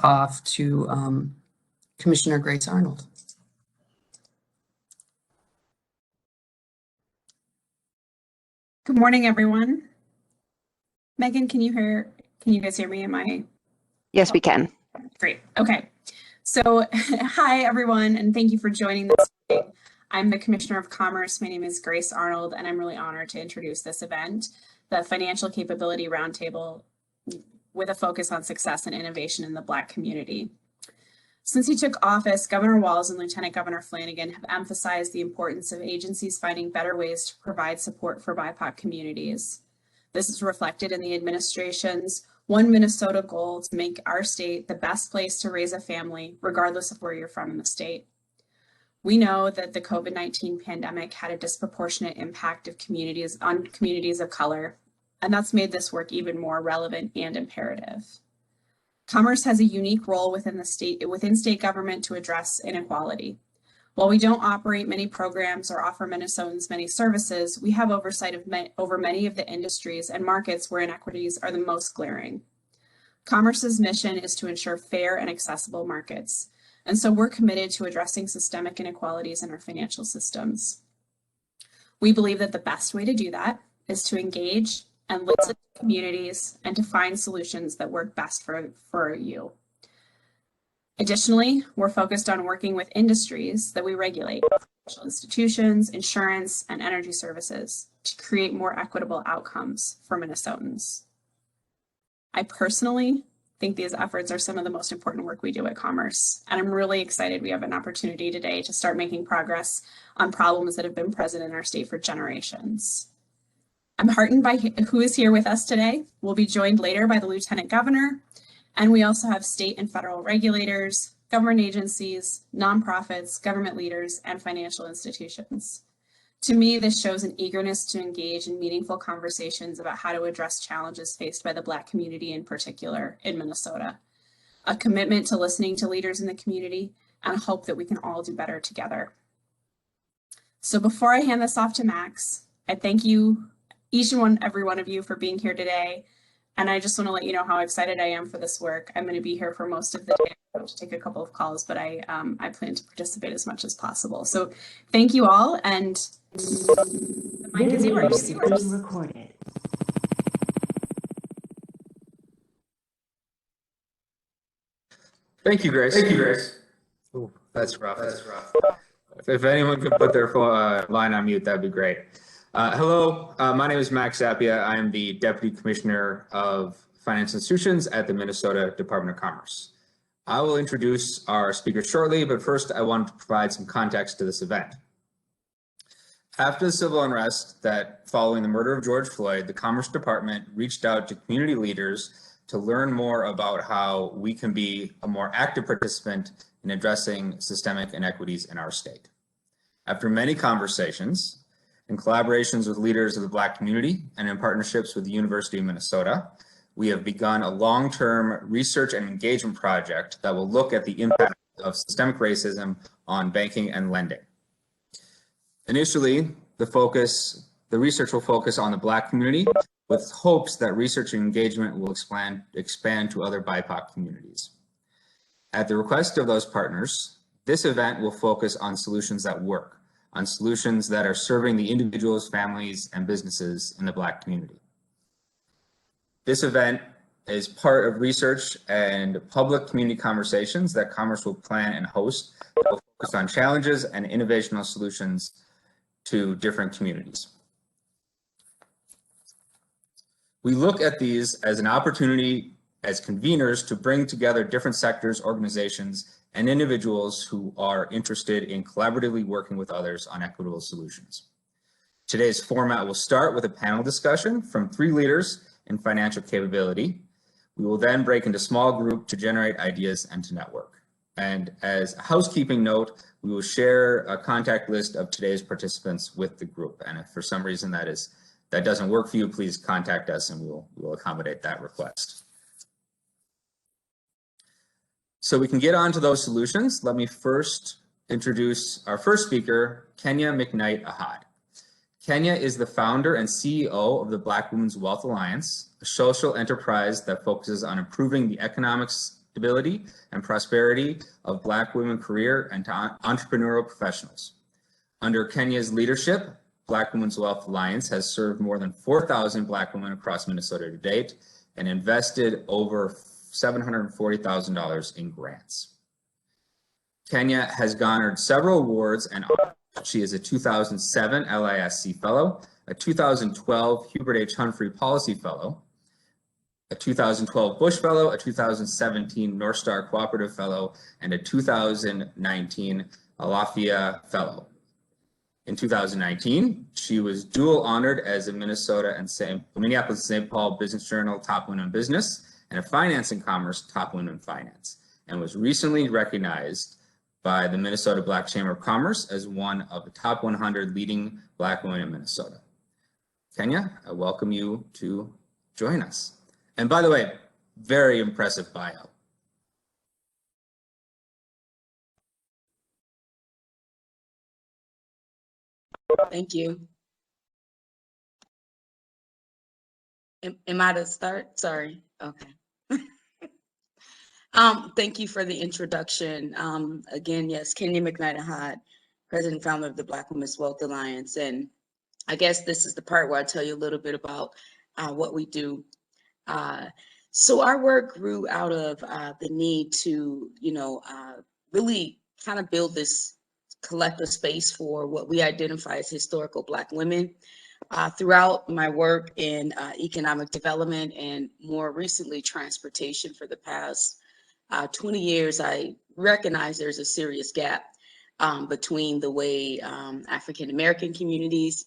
off to Commissioner Grace Arnold. Good morning, everyone. Megan, can you guys hear me? Am I? Yes, we can. Great. Okay. So hi, everyone, and thank you for joining this meeting. I'm the Commissioner of Commerce. My name is Grace Arnold, and I'm really honored to introduce this event, the Financial Capability Roundtable, with a focus on success and innovation in the Black community. Since he took office, Governor Walz and Lieutenant Governor Flanagan have emphasized the importance of agencies finding better ways to provide support for BIPOC communities. This is reflected in the administration's One Minnesota goal to make our state the best place to raise a family, regardless of where you're from in the state. We know that the COVID-19 pandemic had a disproportionate impact on communities of color, and that's made this work even more relevant and imperative. Commerce has a unique role within state government to address inequality. While we don't operate many programs or offer Minnesotans many services, we have oversight over many of the industries and markets where inequities are the most glaring. Commerce's mission is to ensure fair and accessible markets, and so we're committed to addressing systemic inequalities in our financial systems. We believe that the best way to do that is to engage and listen to communities and to find solutions that work best for you. Additionally, we're focused on working with industries that we regulate, financial institutions, insurance, and energy services to create more equitable outcomes for Minnesotans. I personally think these efforts are some of the most important work we do at Commerce, and I'm really excited we have an opportunity today to start making progress on problems that have been present in our state for generations. I'm heartened by who is here with us today. We'll be joined later by the Lieutenant Governor, and we also have state and federal regulators, government agencies, nonprofits, government leaders, and financial institutions. To me, this shows an eagerness to engage in meaningful conversations about how to address challenges faced by the Black community in particular in Minnesota, a commitment to listening to leaders in the community, and a hope that we can all do better together. So before I hand this off to Max, I thank you, every one of you, for being here today. And I just want to let you know how excited I am for this work. I'm going to be here for most of the day. I'm going to take a couple of calls, but I plan to participate as much as possible. So thank you all, and the mic is yours. Being recorded. Thank you, Grace. Thank you, Grace. Ooh, that's rough. That's rough. If anyone could put their line on mute, that'd be great. Hello, my name is Max Zappia. I am the Deputy Commissioner of Financial Institutions at the Minnesota Department of Commerce. I will introduce our speaker shortly, but first I want to provide some context to this event. After the civil unrest that following the murder of George Floyd, the Commerce Department reached out to community leaders to learn more about how we can be a more active participant in addressing systemic inequities in our state. After many conversations, in collaborations with leaders of the Black community and in partnerships with the University of Minnesota, we have begun a long-term research and engagement project that will look at the impact of systemic racism on banking and lending. Initially, the research will focus on the Black community, with hopes that research and engagement will expand to other BIPOC communities. At the request of those partners, this event will focus on solutions that work, on solutions that are serving the individuals, families, and businesses in the Black community. This event is part of research and public community conversations that Commerce will plan and host that will focus on challenges and innovational solutions to different communities. We look at these as an opportunity as conveners to bring together different sectors, organizations, and individuals who are interested in collaboratively working with others on equitable solutions. Today's format will start with a panel discussion from 3 leaders in financial capability. We will then break into small group to generate ideas and to network. And as a housekeeping note, we will share a contact list of today's participants with the group. And if for some reason that doesn't work for you, please contact us and we'll accommodate that request. So we can get on to those solutions. Let me first introduce our first speaker, Kenya McKnight Ahad. Kenya is the founder and CEO of the Black Women's Wealth Alliance, a social enterprise that focuses on improving the stability and prosperity of Black women career and entrepreneurial professionals. Under Kenya's leadership, Black Women's Wealth Alliance has served more than 4,000 Black women across Minnesota to date and invested over $740,000 in grants. Kenya has garnered several awards and she is a 2007 LISC Fellow, a 2012 Hubert H. Humphrey Policy Fellow, a 2012 Bush Fellow, a 2017 North Star Cooperative Fellow, and a 2019 Alafia Fellow. In 2019, she was dual honored as a Minnesota and Minneapolis St. Paul Business Journal Top Women in Business and a Finance and Commerce Top Women in Finance, and was recently recognized by the Minnesota Black Chamber of Commerce as one of the top 100 leading Black women in Minnesota. Kenya, I welcome you to join us. And by the way, very impressive bio. Thank you. Am I to start? Sorry. Okay. Thank you for the introduction. Again, yes, Kenya McKnight-Hod, President and founder of the Black Women's Wealth Alliance. And I guess this is the part where I tell you a little bit about what we do. So our work grew out of the need to, really kind of build this collective space for what we identify as historical Black women. Throughout my work in economic development and more recently transportation for the past 20 years, I recognize there's a serious gap between the way African American communities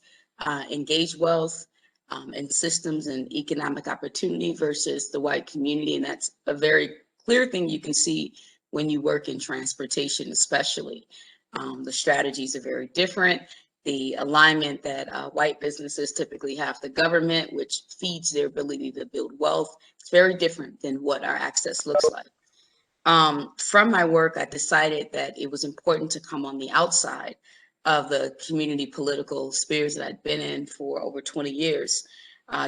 engage wealth and systems and economic opportunity versus the white community. And that's a very clear thing you can see when you work in transportation, especially. The strategies are very different. The alignment that white businesses typically have to government, which feeds their ability to build wealth, it's very different than what our access looks like. From my work, I decided that it was important to come on the outside of the community political spheres that I'd been in for over 20 years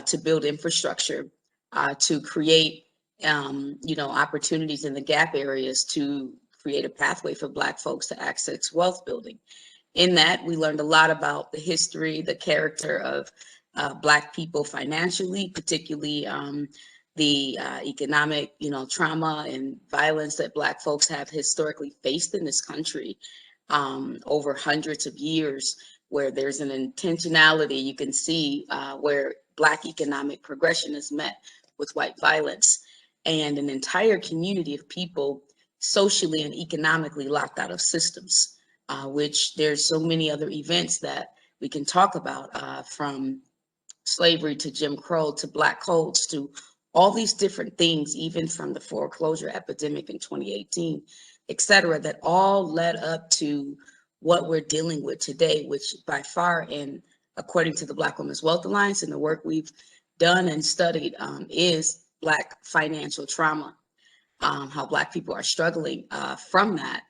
to build infrastructure, to create opportunities in the gap areas to create a pathway for Black folks to access wealth building. In that, we learned a lot about the history, the character of Black people financially, particularly the economic, trauma and violence that Black folks have historically faced in this country over hundreds of years, where there's an intentionality you can see where Black economic progression is met with white violence, and an entire community of people socially and economically locked out of systems, which there's so many other events that we can talk about, from slavery to Jim Crow to Black codes to all these different things, even from the foreclosure epidemic in 2018, et cetera, that all led up to what we're dealing with today, which by far, and according to the Black Women's Wealth Alliance and the work we've done and studied, is Black financial trauma, how Black people are struggling from that,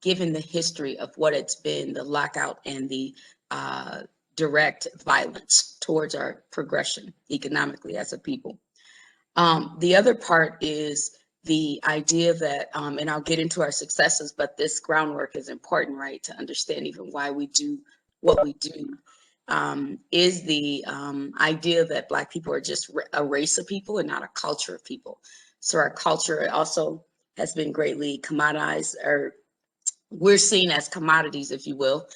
given the history of what it's been, the lockout and the direct violence towards our progression economically as a people. The other part is the idea that, and I'll get into our successes, but this groundwork is important, right, to understand even why we do what we do, is the idea that Black people are just a race of people and not a culture of people. So our culture also has been greatly commoditized, or we're seen as commodities, if you will,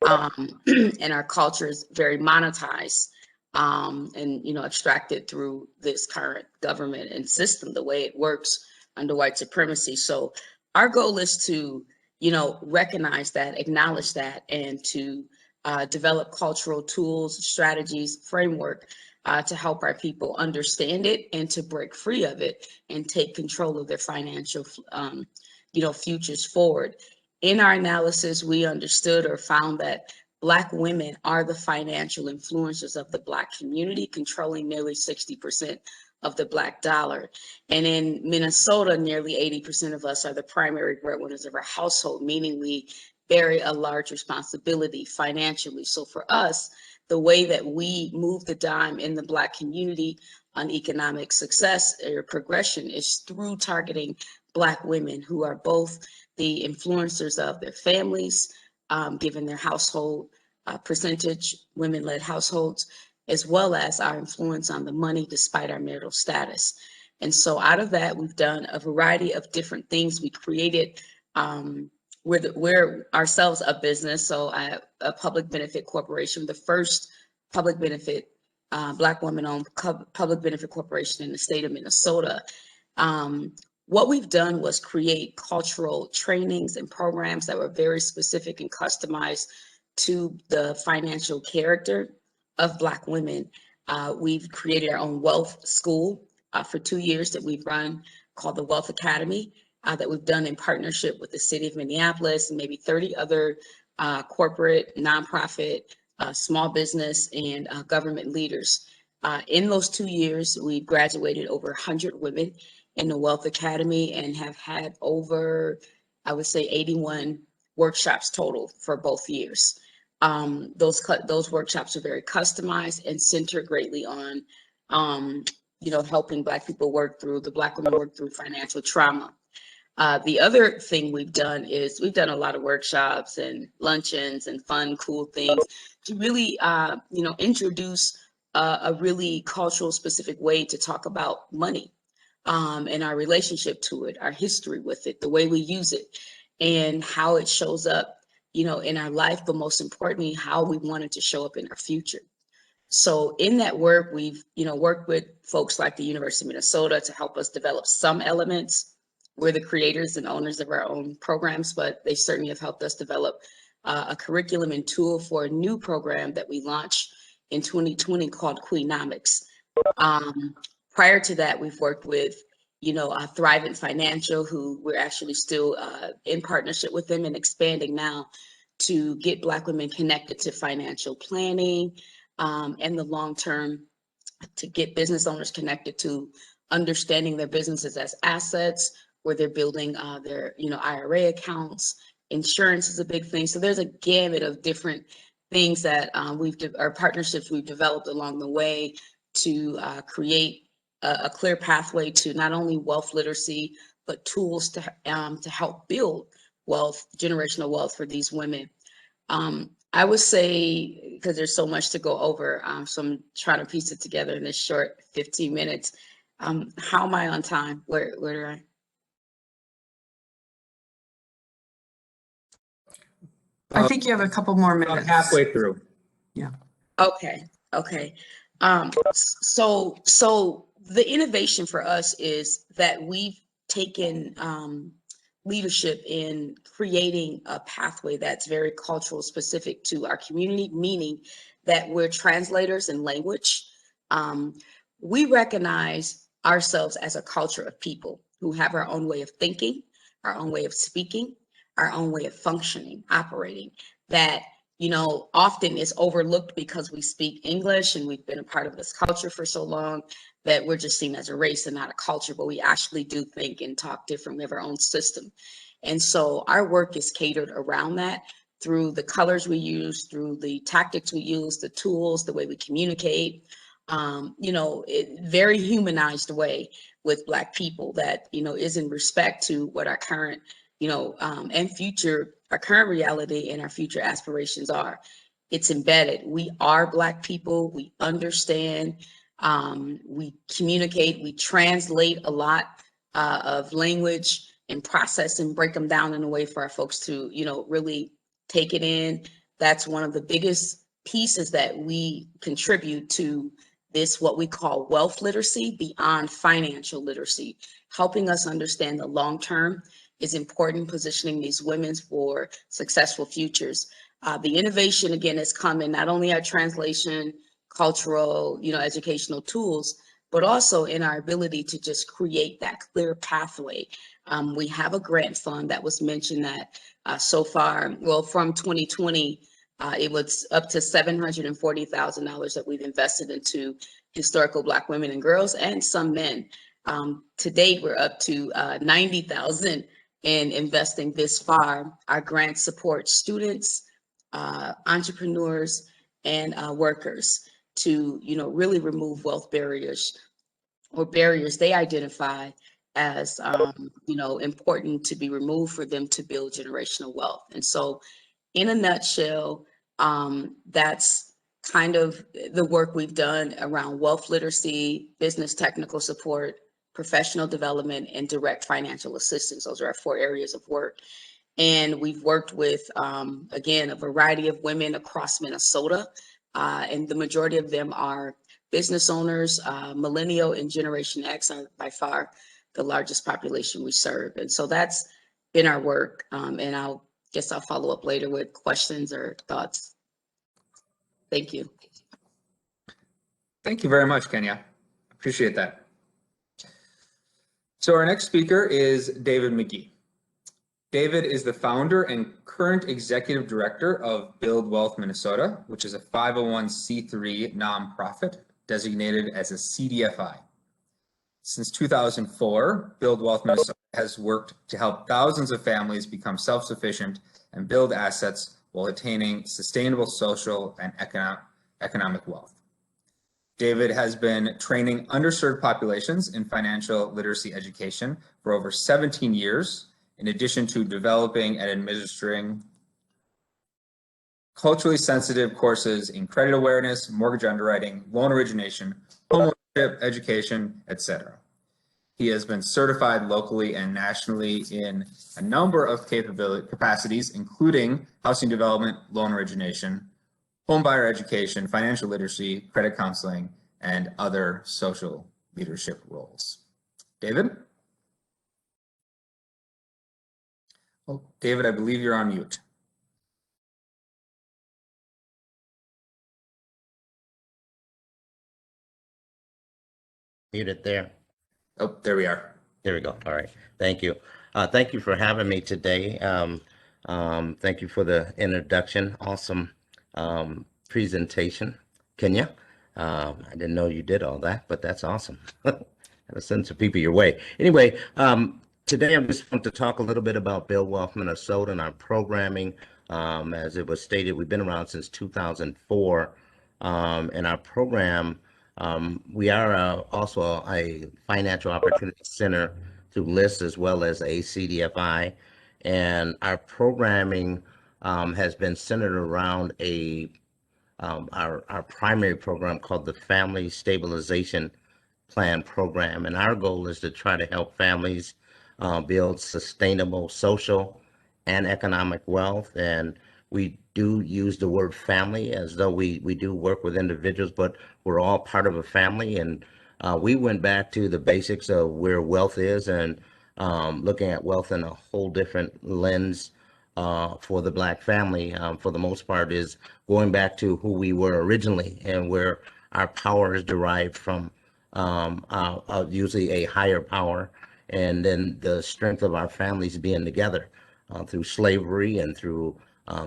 and our culture is very monetized. And extracted through this current government and system, the way it works under white supremacy. So our goal is to, recognize that, acknowledge that, and to develop cultural tools, strategies, framework to help our people understand it and to break free of it and take control of their financial, futures forward. In our analysis, we understood or found that Black women are the financial influencers of the Black community, controlling nearly 60% of the Black dollar. And in Minnesota, nearly 80% of us are the primary breadwinners of our household, meaning we bear a large responsibility financially. So for us, the way that we move the dime in the Black community on economic success or progression is through targeting Black women who are both the influencers of their families, given their household percentage, women-led households, as well as our influence on the money despite our marital status. And so out of that, we've done a variety of different things. We created, we're ourselves a business, so a public benefit corporation, the first public benefit, Black woman-owned public benefit corporation in the state of Minnesota. What we've done was create cultural trainings and programs that were very specific and customized to the financial character of Black women. We've created our own wealth school for 2 years that we've run called the Wealth Academy that we've done in partnership with the city of Minneapolis and maybe 30 other corporate, nonprofit, small business, and government leaders. In those 2 years, we've graduated over 100 women in the Wealth Academy and have had over, I would say, 81 workshops total for both years. Those workshops are very customized and center greatly on, helping Black people Black women work through financial trauma. The other thing we've done is we've done a lot of workshops and luncheons and fun, cool things to really, introduce a really cultural specific way to talk about money. And our relationship to it, our history with it, the way we use it, and how it shows up, in our life, but most importantly, how we want it to show up in our future. So in that work, we've, worked with folks like the University of Minnesota to help us develop some elements. We're the creators and owners of our own programs, but they certainly have helped us develop a curriculum and tool for a new program that we launched in 2020 called Queenomics. Prior to that, we've worked with, Thrivent Financial, who we're actually still in partnership with them and expanding now to get Black women connected to financial planning and the long term, to get business owners connected to understanding their businesses as assets, where they're building their, IRA accounts. Insurance is a big thing. So there's a gamut of different things that our partnerships we've developed along the way to create a clear pathway to not only wealth literacy, but tools to help build wealth, generational wealth for these women. I would say, because there's so much to go over, so I'm trying to piece it together in this short 15 minutes. How am I on time? Where do I? I think you have a couple more About minutes. halfway through. Yeah. Okay. So the innovation for us is that we've taken leadership in creating a pathway that's very cultural specific to our community, meaning that we're translators in language. We recognize ourselves as a culture of people who have our own way of thinking, our own way of speaking, our own way of functioning, operating, that often is overlooked because we speak English and we've been a part of this culture for so long that we're just seen as a race and not a culture, but we actually do think and talk different. We have our own system. And so our work is catered around that through the colors we use, through the tactics we use, the tools, the way we communicate, very humanized way with Black people that, is in respect to what our current, and future, our current reality and our future aspirations are. It's embedded. We are Black people. We understand. We communicate. We translate a lot of language and process and break them down in a way for our folks to, really take it in. That's one of the biggest pieces that we contribute to this, what we call wealth literacy beyond financial literacy, helping us understand the long term is important, positioning these women for successful futures. The innovation, again, has come in not only our translation, cultural, educational tools, but also in our ability to just create that clear pathway. We have a grant fund that was mentioned that so far, well, from 2020, it was up to $740,000 that we've invested into historical Black women and girls and some men. To date, we're up to 90,000 in investing this far. Our grant supports students, entrepreneurs, and workers to, really remove wealth barriers or barriers they identify as, important to be removed for them to build generational wealth. And so in a nutshell, that's kind of the work we've done around wealth literacy, business technical support, professional development, and direct financial assistance. Those are our 4 areas of work. And we've worked with, again, a variety of women across Minnesota, and the majority of them are business owners. Millennial and Generation X are by far the largest population we serve. And so that's been our work. And I'll follow up later with questions or thoughts. Thank you. Thank you very much, Kenya. Appreciate that. So our next speaker is David McGee. David is the founder and current executive director of Build Wealth Minnesota, which is a 501c3 nonprofit designated as a CDFI. Since 2004, Build Wealth Minnesota has worked to help thousands of families become self-sufficient and build assets while attaining sustainable social and economic wealth. David has been training underserved populations in financial literacy education for over 17 years, in addition to developing and administering culturally sensitive courses in credit awareness, mortgage underwriting, loan origination, homeownership, education, etc. He has been certified locally and nationally in a number of capacities, including housing development, loan origination, homebuyer education, financial literacy, credit counseling, and other social leadership roles. David? Oh, David, I believe you're on mute. Muted there. Oh, there we are. There we go. All right. Thank you. Thank you for having me today. Thank you for the introduction. Awesome presentation, Kenya. I didn't know you did all that, but that's awesome. Gotta send some people your way. Anyway, today I just want to talk a little bit about Build Wealth Minnesota and our programming. As it was stated, we've been around since 2004, and our program, we are also a financial opportunity center through LIST as well as a CDFI, and our programming has been centered around our primary program called the Family Stabilization Plan program, and our goal is to try to help families build sustainable social and economic wealth. And we do use the word family as though we do work with individuals, but we're all part of a family. And we went back to the basics of where wealth is and looking at wealth in a whole different lens for the Black family, for the most part, is going back to who we were originally and where our power is derived from, usually a higher power, and then the strength of our families being together through slavery and through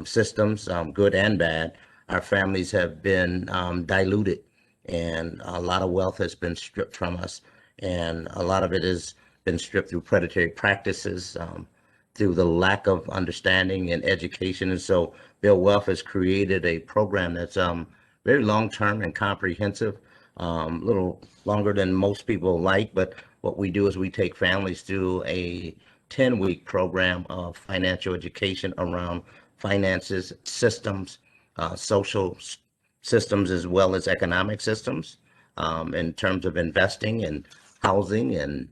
systems, good and bad. Our families have been diluted, and a lot of wealth has been stripped from us, and a lot of it has been stripped through predatory practices, through the lack of understanding and education. And so Build Wealth has created a program that's very long-term and comprehensive, a little longer than most people like, but what we do is we take families through a 10-week program of financial education around finances, systems, social systems, as well as economic systems, in terms of investing and housing and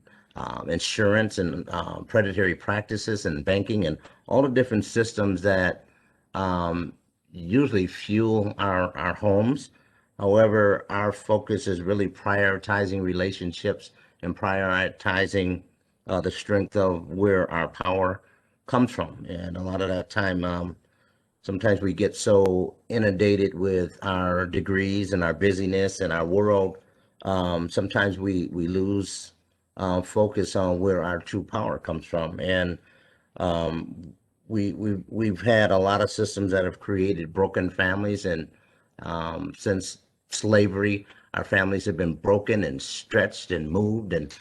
insurance and predatory practices and banking and all the different systems that usually fuel our homes. However, our focus is really prioritizing relationships and prioritizing the strength of where our power comes from. And a lot of that time, sometimes we get so inundated with our degrees and our busyness and our world. Sometimes we lose focus on where our true power comes from. And we've had a lot of systems that have created broken families, and since slavery, our families have been broken and stretched and moved, and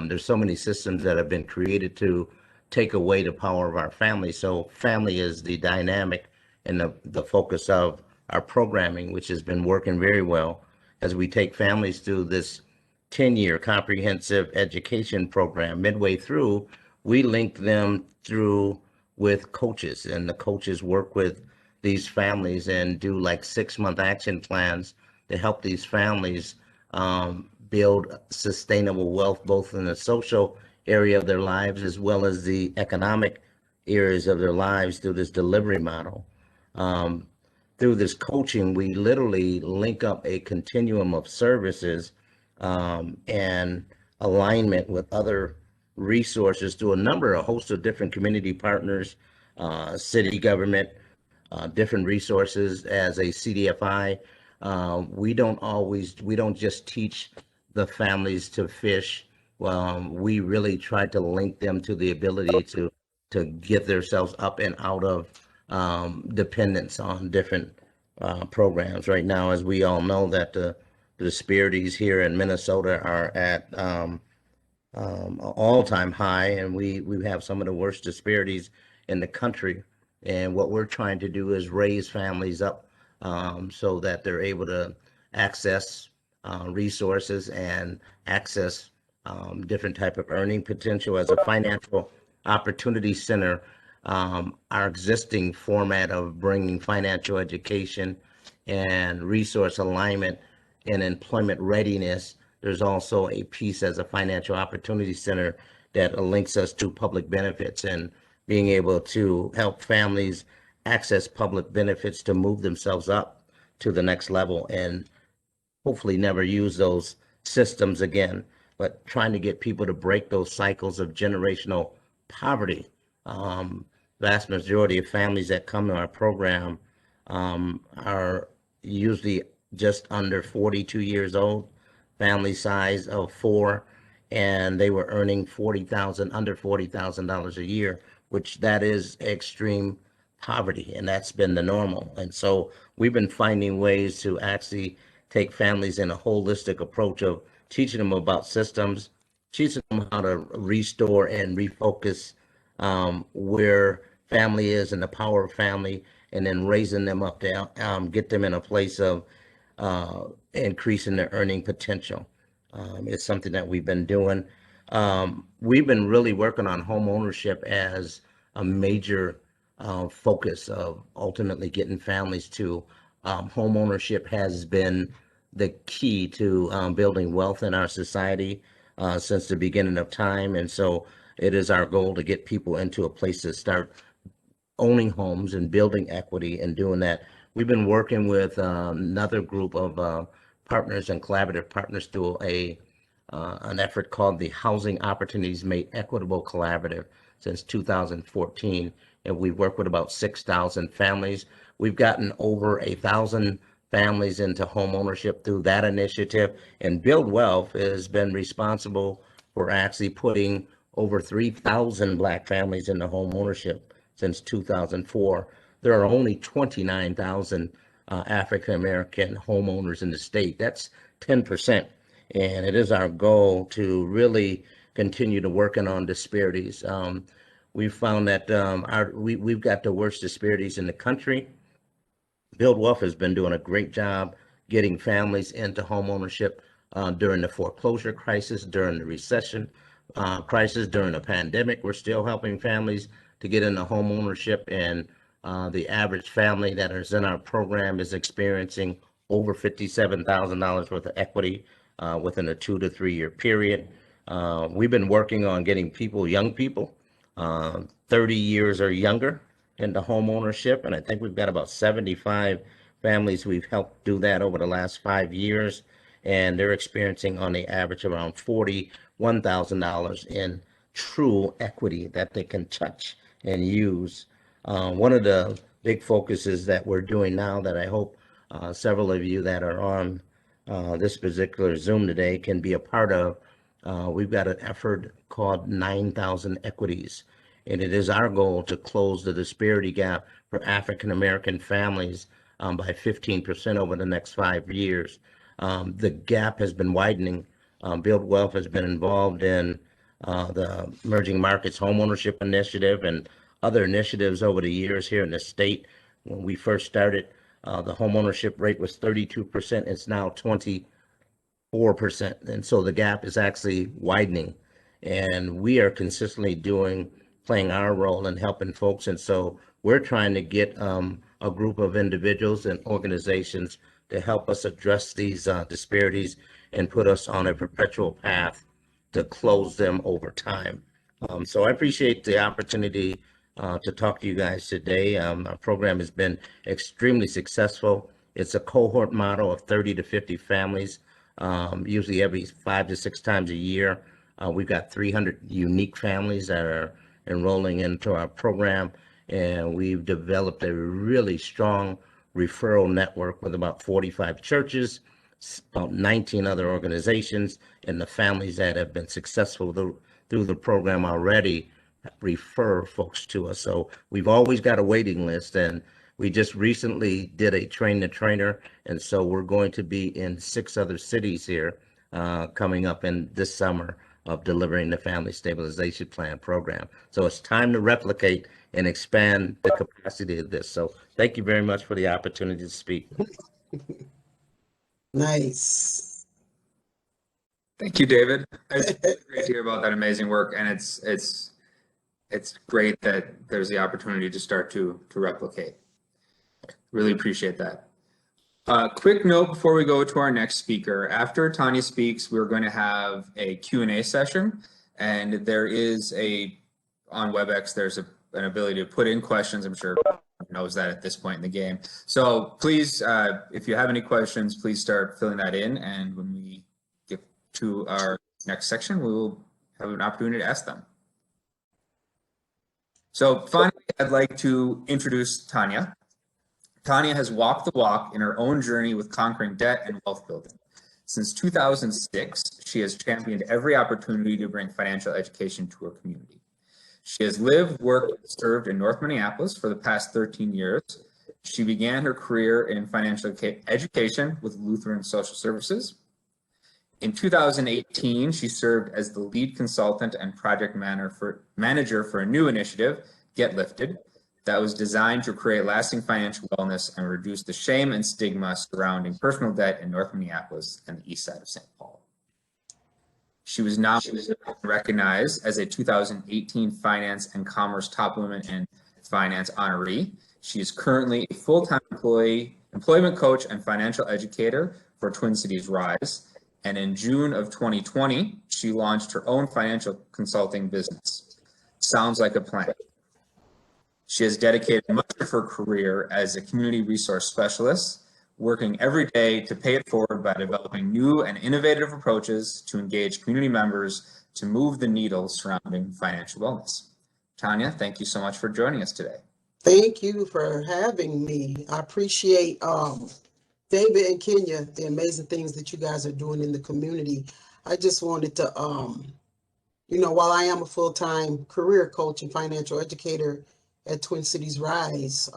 there's so many systems that have been created to take away the power of our family. So family is the dynamic and the focus of our programming, which has been working very well as we take families through this 10-year comprehensive education program. Midway through, we link them through with coaches, and the coaches work with these families and do like 6-month action plans to help these families build sustainable wealth, both in the social area of their lives as well as the economic areas of their lives through this delivery model. Through this coaching, we literally link up a continuum of services and alignment with other resources through a host of different community partners, city government, different resources. As a CDFI, we don't just teach the families to fish. We really try to link them to the ability to get themselves up and out of dependence on different programs. Right now, as we all know, that the disparities here in Minnesota are at an all-time high, and we have some of the worst disparities in the country. And what we're trying to do is raise families up so that they're able to access resources and access different type of earning potential. As a financial opportunity center, our existing format of bringing financial education and resource alignment and employment readiness, there's also a piece as a financial opportunity center that links us to public benefits and being able to help families access public benefits to move themselves up to the next level and hopefully never use those systems again, but trying to get people to break those cycles of generational poverty. Vast majority of families that come to our program are usually just under 42 years old, family size of 4, and they were earning under $40,000 a year, which that is extreme poverty, and that's been the normal. And so we've been finding ways to actually take families in a holistic approach of teaching them about systems, teaching them how to restore and refocus where family is and the power of family, and then raising them up to get them in a place of increasing their earning potential. It's something that we've been doing. We've been really working on home ownership as a major focus of ultimately getting families to home ownership. Has been the key to building wealth in our society since the beginning of time. And so it is our goal to get people into a place to start owning homes and building equity and doing that. We've been working with another group of partners and collaborative partners through an effort called the Housing Opportunities Made Equitable Collaborative since 2014. And we've worked with about 6,000 families. We've gotten over 1,000 families into home ownership through that initiative. And Build Wealth has been responsible for actually putting over 3,000 Black families into home ownership since 2004. There are only 29,000 African American homeowners in the state. That's 10%. And it is our goal to really continue to working on disparities. We've found that we've got the worst disparities in the country. Build Wealth has been doing a great job getting families into home ownership during the foreclosure crisis, during the recession crisis, during the pandemic. We're still helping families to get into home ownership, and the average family that is in our program is experiencing over $57,000 worth of equity within a 2 to 3 year period. We've been working on getting young people, 30 years or younger, into home ownership, and I think we've got about 75 families we've helped do that over the last 5 years, and they're experiencing on the average around $41,000 in true equity that they can touch and use. One of the big focuses that we're doing now that I hope several of you that are on this particular Zoom today can be a part of, we've got an effort called 9,000 Equities. And it is our goal to close the disparity gap for African American families by 15% over the next 5 years. The gap has been widening. Build Wealth has been involved in the Emerging Markets Homeownership Initiative and other initiatives over the years here in the state. When we first started, the homeownership rate was 32%. It's now 4%. And so the gap is actually widening. And we are consistently playing our role in helping folks. And so we're trying to get a group of individuals and organizations to help us address these disparities and put us on a perpetual path to close them over time. So I appreciate the opportunity to talk to you guys today. Our program has been extremely successful. It's a cohort model of 30 to 50 families, usually every 5 to 6 times a year. We've got 300 unique families that are enrolling into our program, and we've developed a really strong referral network with about 45 churches, about 19 other organizations, and the families that have been successful through the program already refer folks to us. So we've always got a waiting list, and we just recently did a train the trainer, and so we're going to be in 6 other cities here coming up in this summer of delivering the Family Stabilization Plan program. So it's time to replicate and expand the capacity of this. So thank you very much for the opportunity to speak. Nice. Thank you, David. It's great to hear about that amazing work, and it's great that there's the opportunity to start to replicate. Really appreciate that. Quick note before we go to our next speaker. After Tonia speaks, we're going to have a Q&A session, and there is on WebEx, there's an ability to put in questions. I'm sure everyone knows that at this point in the game. So please, if you have any questions, please start filling that in, and when we get to our next section, we will have an opportunity to ask them. So finally, I'd like to introduce Tonia. Tonia has walked the walk in her own journey with conquering debt and wealth building. Since 2006, she has championed every opportunity to bring financial education to her community. She has lived, worked, and served in North Minneapolis for the past 13 years. She began her career in financial education with Lutheran Social Services. In 2018, she served as the lead consultant and project manager for a new initiative, Get Lifted, that was designed to create lasting financial wellness and reduce the shame and stigma surrounding personal debt in North Minneapolis and the east side of St. Paul. She was nominated and recognized as a 2018 Finance and Commerce Top Women in Finance honoree. She is currently a full-time employment coach and financial educator for Twin Cities Rise. And in June of 2020, she launched her own financial consulting business. Sounds like a plan. She has dedicated much of her career as a community resource specialist, working every day to pay it forward by developing new and innovative approaches to engage community members to move the needle surrounding financial wellness. Tonia, thank you so much for joining us today. Thank you for having me. I appreciate David and Kenya, the amazing things that you guys are doing in the community. I just wanted to, while I am a full-time career coach and financial educator at Twin Cities Rise,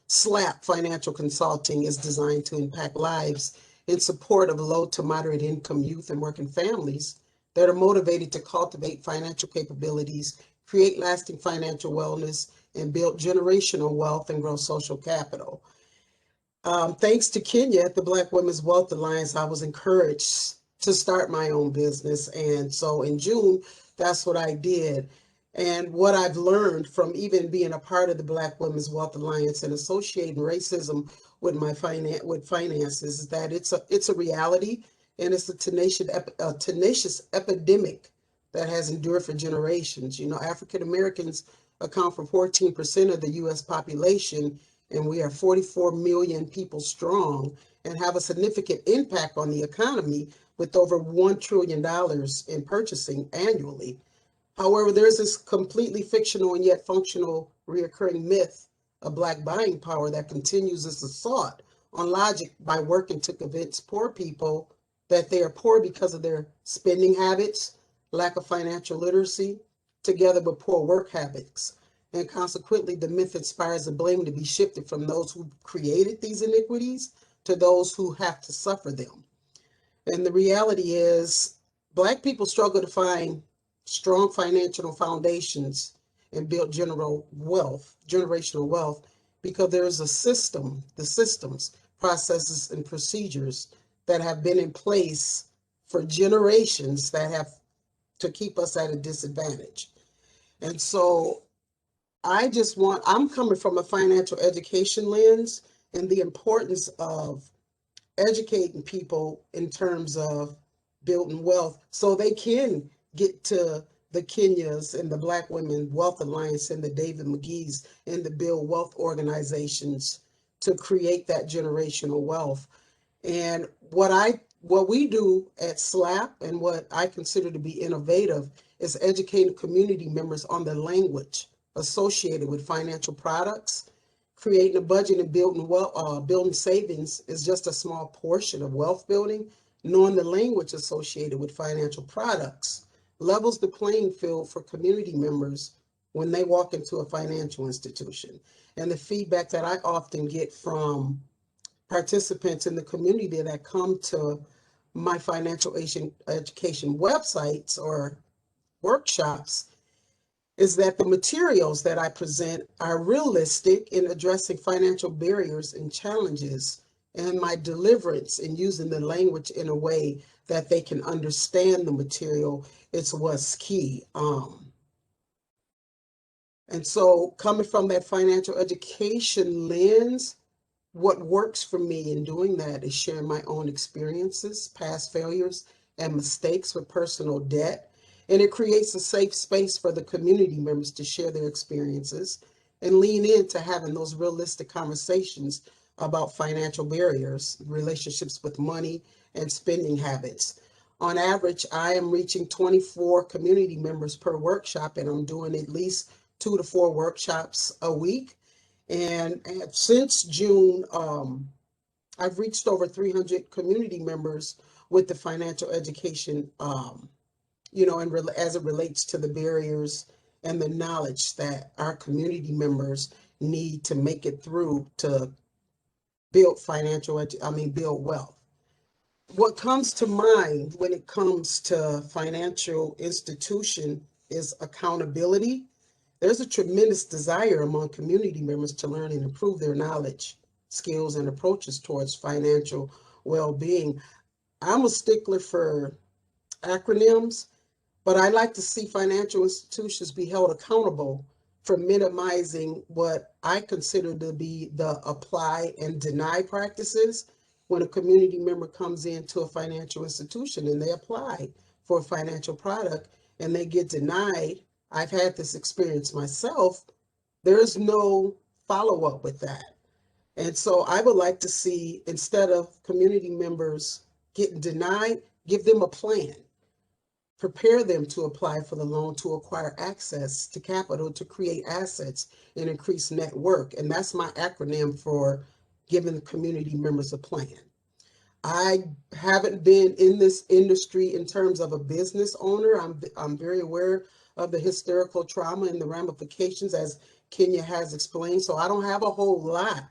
SLAP Financial Consulting is designed to impact lives in support of low to moderate income youth and working families that are motivated to cultivate financial capabilities, create lasting financial wellness, and build generational wealth and grow social capital. Thanks to Kenya at the Black Women's Wealth Alliance, I was encouraged to start my own business. And so in June, that's what I did. And what I've learned from even being a part of the Black Women's Wealth Alliance and associating racism with my finances is that it's a reality, and it's a tenacious epidemic that has endured for generations. African Americans account for 14% of the U.S. population, and we are 44 million people strong and have a significant impact on the economy with over $1 trillion in purchasing annually. However, there's this completely fictional and yet functional reoccurring myth of Black buying power that continues its assault on logic by working to convince poor people that they are poor because of their spending habits, lack of financial literacy, together with poor work habits. And consequently, the myth inspires the blame to be shifted from those who created these iniquities to those who have to suffer them. And the reality is, Black people struggle to find strong financial foundations and build generational wealth, because there's a system, the systems, processes, and procedures that have been in place for generations that have to keep us at a disadvantage. And so I'm coming from a financial education lens and the importance of educating people in terms of building wealth so they can get to the Kenyas and the Black Women Wealth Alliance and the David McGee's and the Build Wealth organizations to create that generational wealth. And what we do at SLAP and what I consider to be innovative is educating community members on the language associated with financial products. Creating a budget and building savings is just a small portion of wealth building. Knowing the language associated with financial products levels the playing field for community members when they walk into a financial institution. And the feedback that I often get from participants in the community that come to my financial education websites or workshops is that the materials that I present are realistic in addressing financial barriers and challenges, and my deliverance in using the language in a way that they can understand the material is what's key. And so coming from that financial education lens, what works for me in doing that is sharing my own experiences, past failures, and mistakes with personal debt. And it creates a safe space for the community members to share their experiences and lean into having those realistic conversations about financial barriers, relationships with money, and spending habits. On average, I am reaching 24 community members per workshop, and I'm doing at least 2 to 4 workshops a week. And since June, I've reached over 300 community members with the financial education, and as it relates to the barriers and the knowledge that our community members need to make it through to build build wealth. What comes to mind when it comes to financial institution is accountability. There's a tremendous desire among community members to learn and improve their knowledge, skills, and approaches towards financial well-being. I'm a stickler for acronyms, but I like to see financial institutions be held accountable for minimizing what I consider to be the apply and deny practices. When a community member comes into a financial institution and they apply for a financial product and they get denied, I've had this experience myself, there's no follow-up with that. And so I would like to see, instead of community members getting denied, give them a plan. Prepare them to apply for the loan to acquire access to capital, to create assets and increase net worth. And that's my acronym for giving the community members a plan. I haven't been in this industry in terms of a business owner. I'm very aware of the historical trauma and the ramifications, as Kenya has explained. So I don't have a whole lot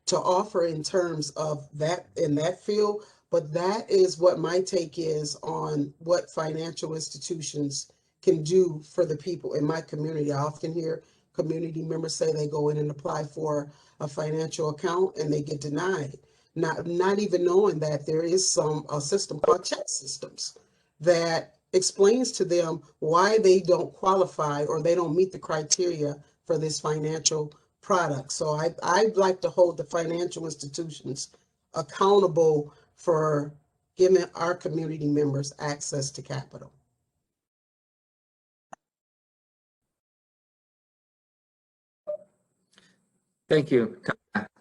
to offer in terms of that in that field, but that is what my take is on what financial institutions can do for the people in my community. I often hear community members say they go in and apply for a financial account and they get denied, not even knowing that there is a system called check systems that explains to them why they don't qualify or they don't meet the criteria for this financial product. So I'd like to hold the financial institutions accountable for giving our community members access to capital. Thank you.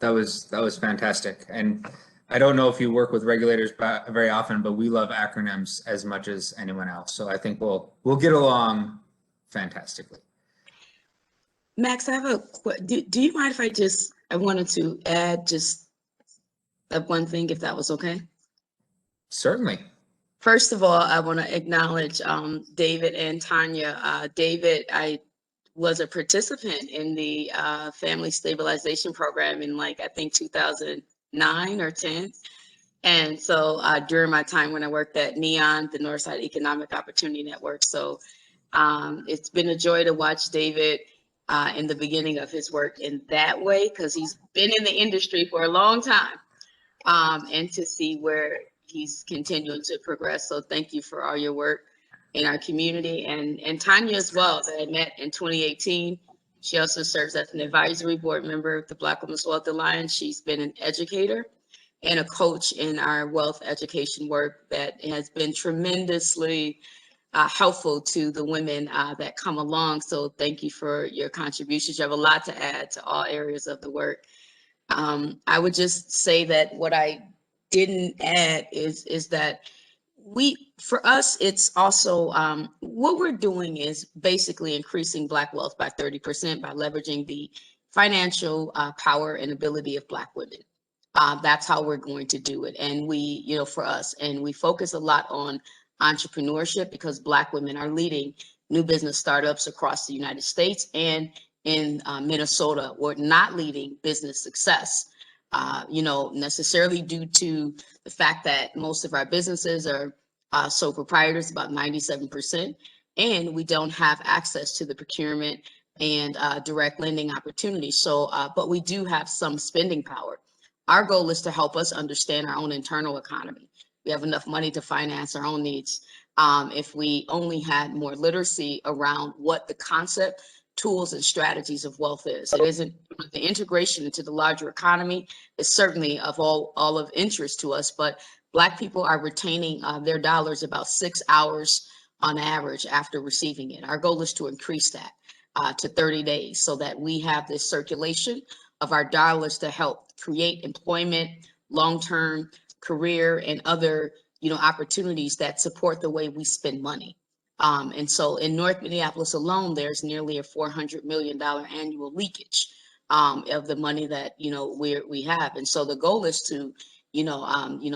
That was fantastic. And I don't know if you work with regulators very often, but we love acronyms as much as anyone else. So I think we'll get along fantastically. Max, I have do you mind if I wanted to add just one thing, if that was okay? Certainly. First of all, I want to acknowledge David and Tonia. David, I was a participant in the Family Stabilization Program in I think 2009 or 10. And so during my time when I worked at NEON, the Northside Economic Opportunity Network. So it's been a joy to watch David in the beginning of his work in that way, because he's been in the industry for a long time, and to see where he's continuing to progress. So thank you for all your work in our community, and Tonia as well, that I met in 2018. She also serves as an advisory board member of the Black Women's Wealth Alliance. She's been an educator and a coach in our wealth education work that has been tremendously helpful to the women that come along. So thank you for your contributions. You have a lot to add to all areas of the work. I would just say that what I didn't add is that for us, it's also what we're doing is basically increasing Black wealth by 30% by leveraging the financial power and ability of Black women. That's how we're going to do it. And for us, and we focus a lot on entrepreneurship because Black women are leading new business startups across the United States, and in Minnesota, we're not leading business success, necessarily due to the fact that most of our businesses are sole proprietors, about 97%, and we don't have access to the procurement and direct lending opportunities. So, but we do have some spending power. Our goal is to help us understand our own internal economy. We have enough money to finance our own needs. If we only had more literacy around what the concept, tools, and strategies of wealth is. It isn't the integration into the larger economy is certainly of all of interest to us, but Black people are retaining their dollars about 6 hours on average after receiving it. Our goal is to increase that to 30 days so that we have this circulation of our dollars to help create employment, long-term career, and other opportunities that support the way we spend money. And so in North Minneapolis alone, there's nearly a $400 million annual leakage of the money that we have. And so the goal is to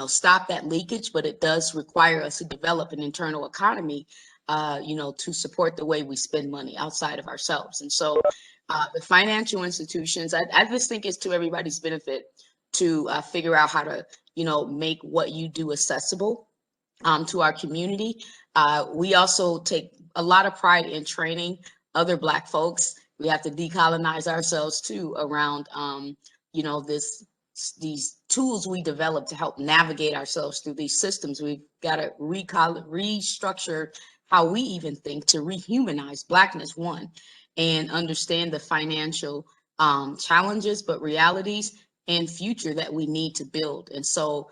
stop that leakage, but it does require us to develop an internal economy to support the way we spend money outside of ourselves. And so the financial institutions, I just think it's to everybody's benefit to figure out how to make what you do accessible to our community. We also take a lot of pride in training other Black folks. We have to decolonize ourselves too around, these tools we develop to help navigate ourselves through these systems. We've got to restructure how we even think to rehumanize Blackness, one, and understand the financial challenges, but realities and future that we need to build. And so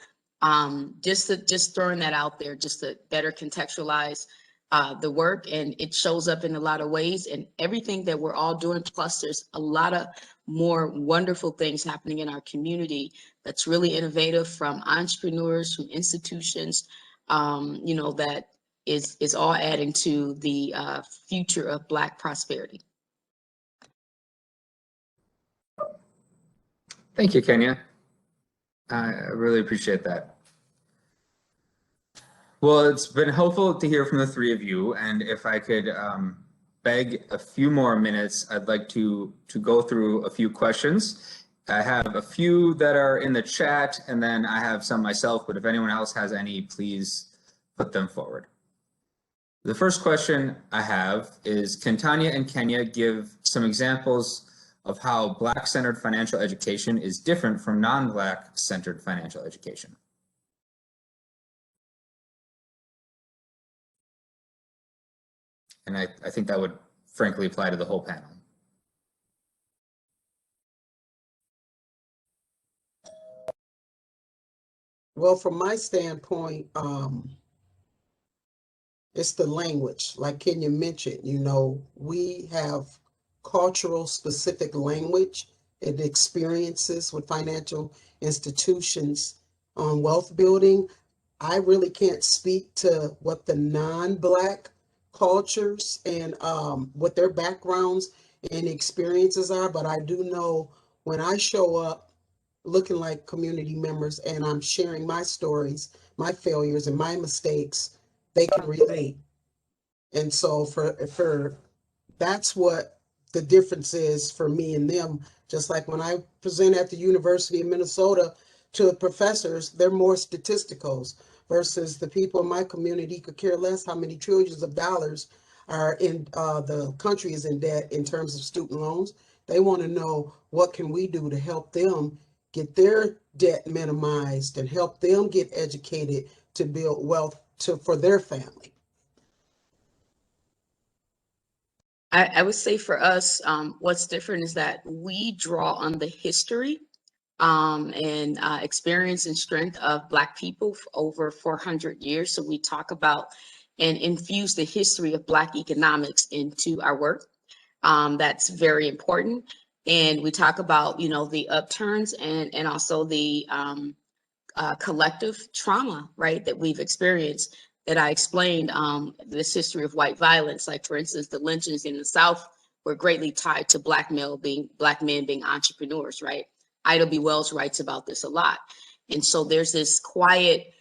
just throwing that out there, just to better contextualize the work, and it shows up in a lot of ways, and everything that we're all doing. Plus, there's a lot of more wonderful things happening in our community that's really innovative, from entrepreneurs, from institutions, that is all adding to the future of Black prosperity. Thank you, Kenya. I really appreciate that. Well, it's been helpful to hear from the three of you, and if I could beg a few more minutes, I'd like to go through a few questions. I have a few that are in the chat, and then I have some myself, but if anyone else has any, please put them forward. The first question I have is, can Tonia and Kenya give some examples of how Black-centered financial education is different from non-Black-centered financial education? And I think that would frankly apply to the whole panel. Well, from my standpoint, it's the language. Like Kenya mentioned, we have cultural specific language and experiences with financial institutions on wealth building. I really can't speak to what the non-Black cultures and what their backgrounds and experiences are, but I do know when I show up looking like community members and I'm sharing my stories, my failures and my mistakes, they can relate. And so for that's what the difference is for me and them. Just like when I present at the University of Minnesota to professors, they're more statisticals, versus the people in my community could care less how many trillions of dollars are in the country is in debt in terms of student loans. They want to know, what can we do to help them get their debt minimized, and help them get educated to build wealth for their family? I would say for us, what's different is that we draw on the history and experience and strength of Black people for over 400 years. So we talk about and infuse the history of Black economics into our work. That's very important. And we talk about, the upturns and also the collective trauma, right, that we've experienced, that I explained, this history of white violence. Like, for instance, the lynchings in the South were greatly tied to Black men being entrepreneurs, right? Ida B. Wells writes about this a lot. And so there's this quiet,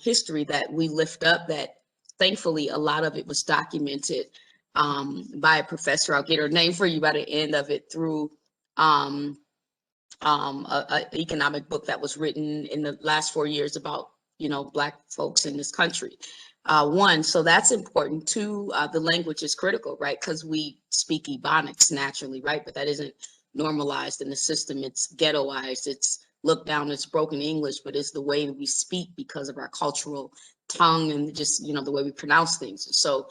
history that we lift up that thankfully a lot of it was documented by a professor. I'll get her name for you by the end of it, through a economic book that was written in the last 4 years about, Black folks in this country. One, so that's important. Two, the language is critical, right? Because we speak Ebonics naturally, right? But that isn't normalized in the system. It's ghettoized. It's looked down. It's broken English, but it's the way that we speak because of our cultural tongue and just, the way we pronounce things. So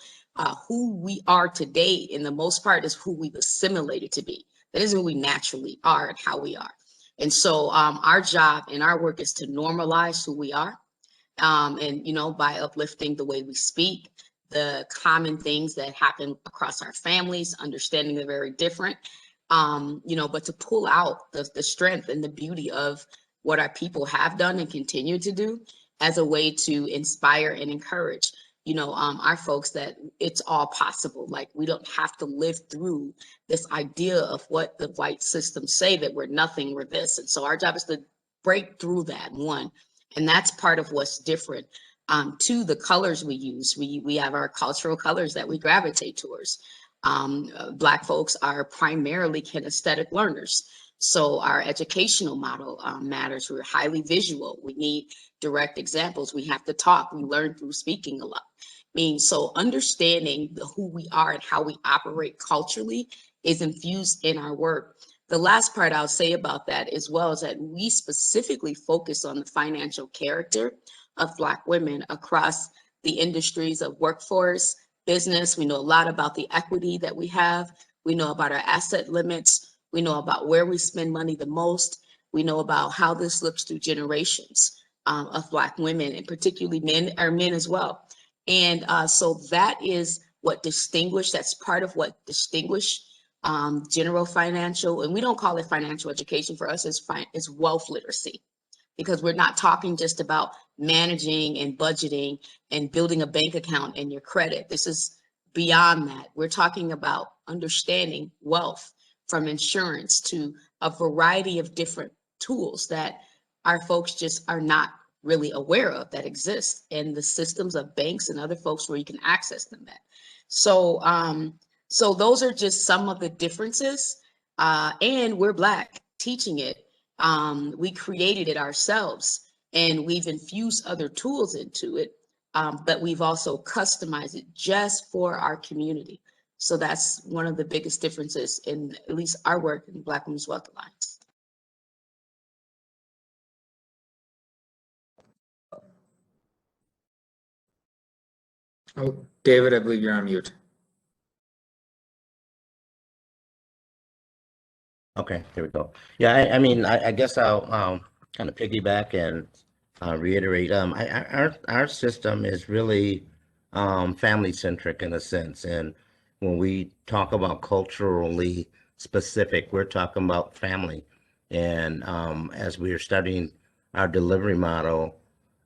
who we are today, in the most part, is who we've assimilated to be. That isn't who we naturally are and how we are. And so our job and our work is to normalize who we are. And, by uplifting the way we speak, the common things that happen across our families, understanding they're very different, but to pull out the strength and the beauty of what our people have done and continue to do as a way to inspire and encourage, our folks, that it's all possible. Like, we don't have to live through this idea of what the white systems say, that we're nothing, we're this. And so our job is to break through that, one. And that's part of what's different. Two, the colors we use. We have our cultural colors that we gravitate towards. Black folks are primarily kinesthetic learners. So our educational model matters. We're highly visual. We need direct examples. We have to talk. We learn through speaking a lot. So understanding who we are and how we operate culturally is infused in our work. The last part I'll say about that as well is that we specifically focus on the financial character of Black women across the industries of workforce, business. We know a lot about the equity that we have. We know about our asset limits. We know about where we spend money the most. We know about how this looks through generations of Black women, and particularly men as well. And so that is what that's part of what distinguish general financial, and we don't call it financial education. For us, it's wealth literacy, because we're not talking just about managing and budgeting and building a bank account and your credit. This is beyond that. We're talking about understanding wealth, from insurance to a variety of different tools that our folks just are not really aware of, that exist in the systems of banks and other folks where you can access them at. So so those are just some of the differences. And we're Black teaching it. We created it ourselves, and we've infused other tools into it, but we've also customized it just for our community. So that's one of the biggest differences in at least our work in the Black Women's Wealth Alliance. Oh, David, I believe you're on mute. Okay, here we go. Yeah, I guess I'll kind of piggyback and reiterate. Our system is really family centric in a sense, and when we talk about culturally specific, we're talking about family. And as we are studying our delivery model,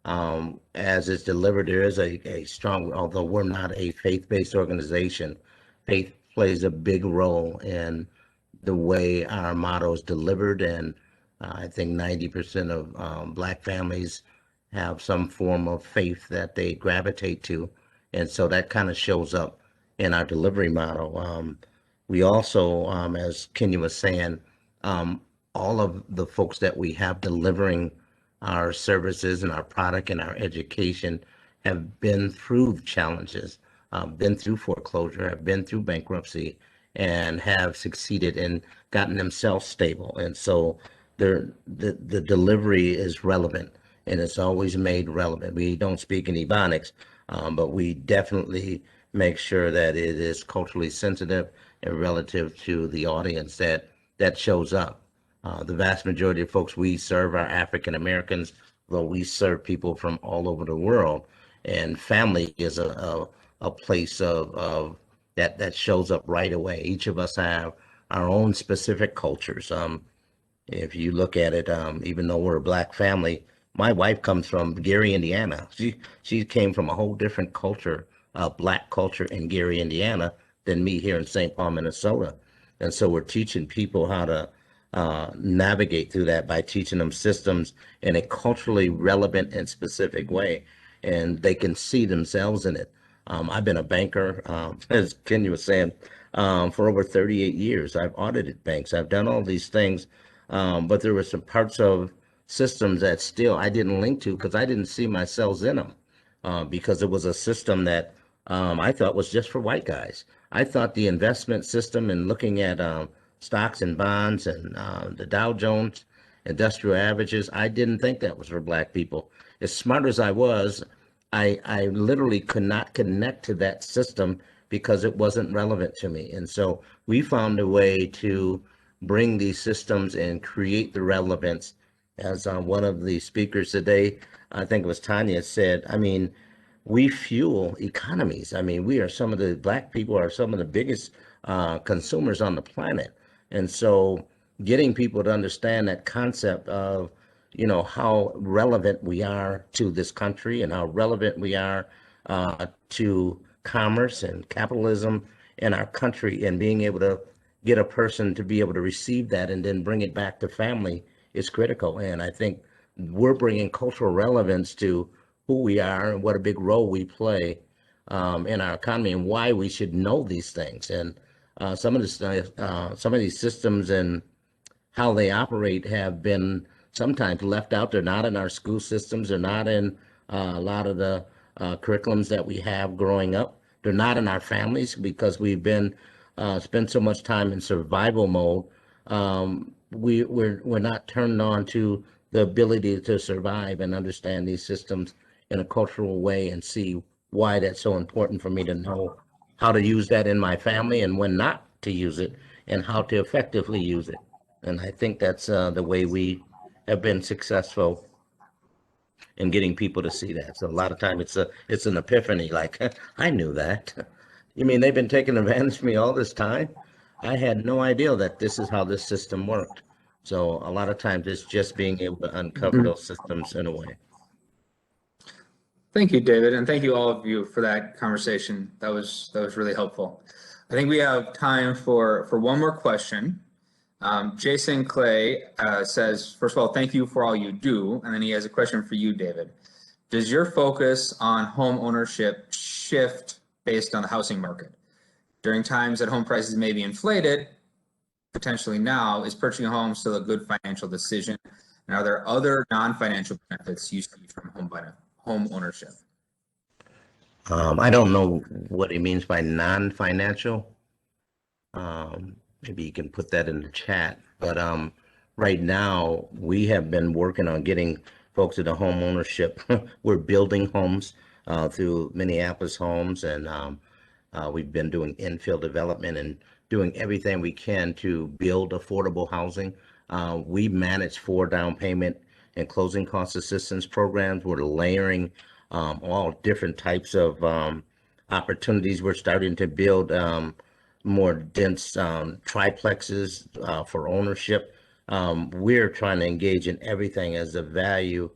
as it's delivered, there is a strong, although we're not a faith-based organization, faith plays a big role in the way our motto is delivered. And I think 90% of Black families have some form of faith that they gravitate to. And so that kind of shows up in our delivery model. We also, as Kenya was saying, all of the folks that we have delivering our services and our product and our education have been through challenges, been through foreclosure, have been through bankruptcy, and have succeeded and gotten themselves stable. And so the delivery is relevant, and it's always made relevant. We don't speak in Ebonics, but we definitely make sure that it is culturally sensitive and relative to the audience that shows up. The vast majority of folks we serve are African Americans, though we serve people from all over the world. And family is a place of that shows up right away. Each of us have our own specific cultures. If you look at it, even though we're a Black family, my wife comes from Gary, Indiana. She came from a whole different culture, Black culture in Gary, Indiana, than me here in St. Paul, Minnesota. And so we're teaching people how to navigate through that by teaching them systems in a culturally relevant and specific way, and they can see themselves in it. I've been a banker, as Kenya was saying, for over 38 years. I've audited banks. I've done all these things, but there were some parts of systems that still I didn't link to because I didn't see myself in them, because it was a system that I thought was just for white guys. I thought the investment system and looking at stocks and bonds and the Dow Jones industrial averages, I didn't think that was for Black people. As smart as I was, I literally could not connect to that system because it wasn't relevant to me. And so we found a way to bring these systems and create the relevance. As one of the speakers today, I think it was Tonia, said, I mean, we fuel economies. I mean, Black people are some of the biggest consumers on the planet. And so getting people to understand that concept of, how relevant we are to this country and how relevant we are to commerce and capitalism in our country, and being able to get a person to be able to receive that and then bring it back to family is critical. And I think we're bringing cultural relevance to who we are and what a big role we play in our economy and why we should know these things. And some of these systems and how they operate have been sometimes left out. They're not in our school systems. They're not in a lot of the curriculums that we have growing up. They're not in our families because we've been spent so much time in survival mode. We're not turned on to the ability to survive and understand these systems in a cultural way and see why that's so important for me to know how to use that in my family and when not to use it and how to effectively use it. And I think that's the way we have been successful in getting people to see that. So a lot of times it's an epiphany, like, I knew that. You mean they've been taking advantage of me all this time? I had no idea that this is how this system worked. So a lot of times it's just being able to uncover those systems in a way. Thank you, David, and thank you all of you for that conversation. That was really helpful. I think we have time for one more question. Jason Clay says, first of all, thank you for all you do. And then he has a question for you, David. Does your focus on home ownership shift based on the housing market? During times that home prices may be inflated, potentially now, is purchasing a home still a good financial decision? And are there other non-financial benefits you see from home ownership? I don't know what he means by non-financial. Maybe you can put that in the chat. But right now, we have been working on getting folks into home ownership. We're building homes through Minneapolis Homes, and we've been doing infill development and doing everything we can to build affordable housing. We manage 4 down payment and closing cost assistance programs. We're layering all different types of opportunities. We're starting to build more dense triplexes for ownership. We're trying to engage in everything as the value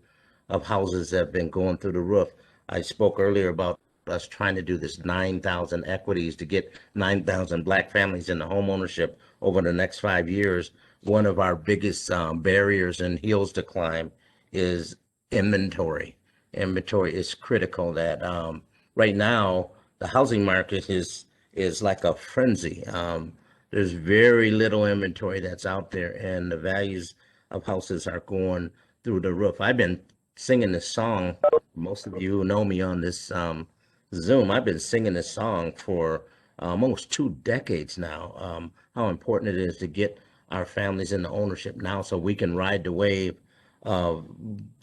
of houses have been going through the roof. I spoke earlier about us trying to do this 9,000 equities to get 9,000 Black families into home ownership over the next 5 years. One of our biggest barriers and hills to climb is inventory. Inventory is critical. That right now the housing market is like a frenzy. There's very little inventory that's out there, and the values of houses are going through the roof. I've been singing this song. Most of you who know me on this Zoom, I've been singing this song for almost 2 decades now. How important it is to get our families into ownership now so we can ride the wave of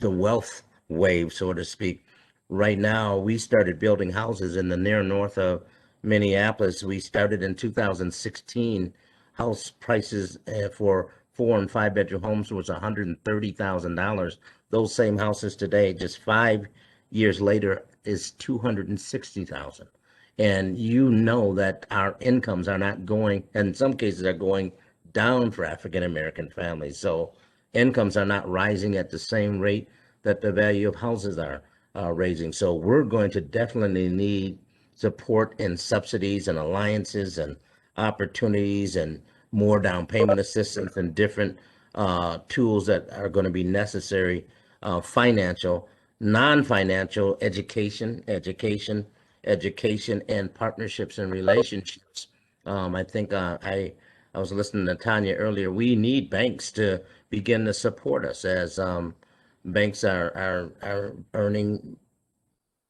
the wealth wave, so to speak. Right now, we started building houses in the near north of Minneapolis. We started in 2016. House prices for 4 and 5 bedroom homes was $130,000. Those same houses today, just 5 years later, is $260,000. And you know that our incomes are not going, in some cases are going down for African American families. So incomes are not rising at the same rate that the value of houses are raising. So we're going to definitely need support and subsidies and alliances and opportunities and more down payment assistance and different tools that are going to be necessary, financial, non-financial, education, and partnerships and relationships. I think I was listening to Tonia earlier. We need banks to begin to support us as banks are earning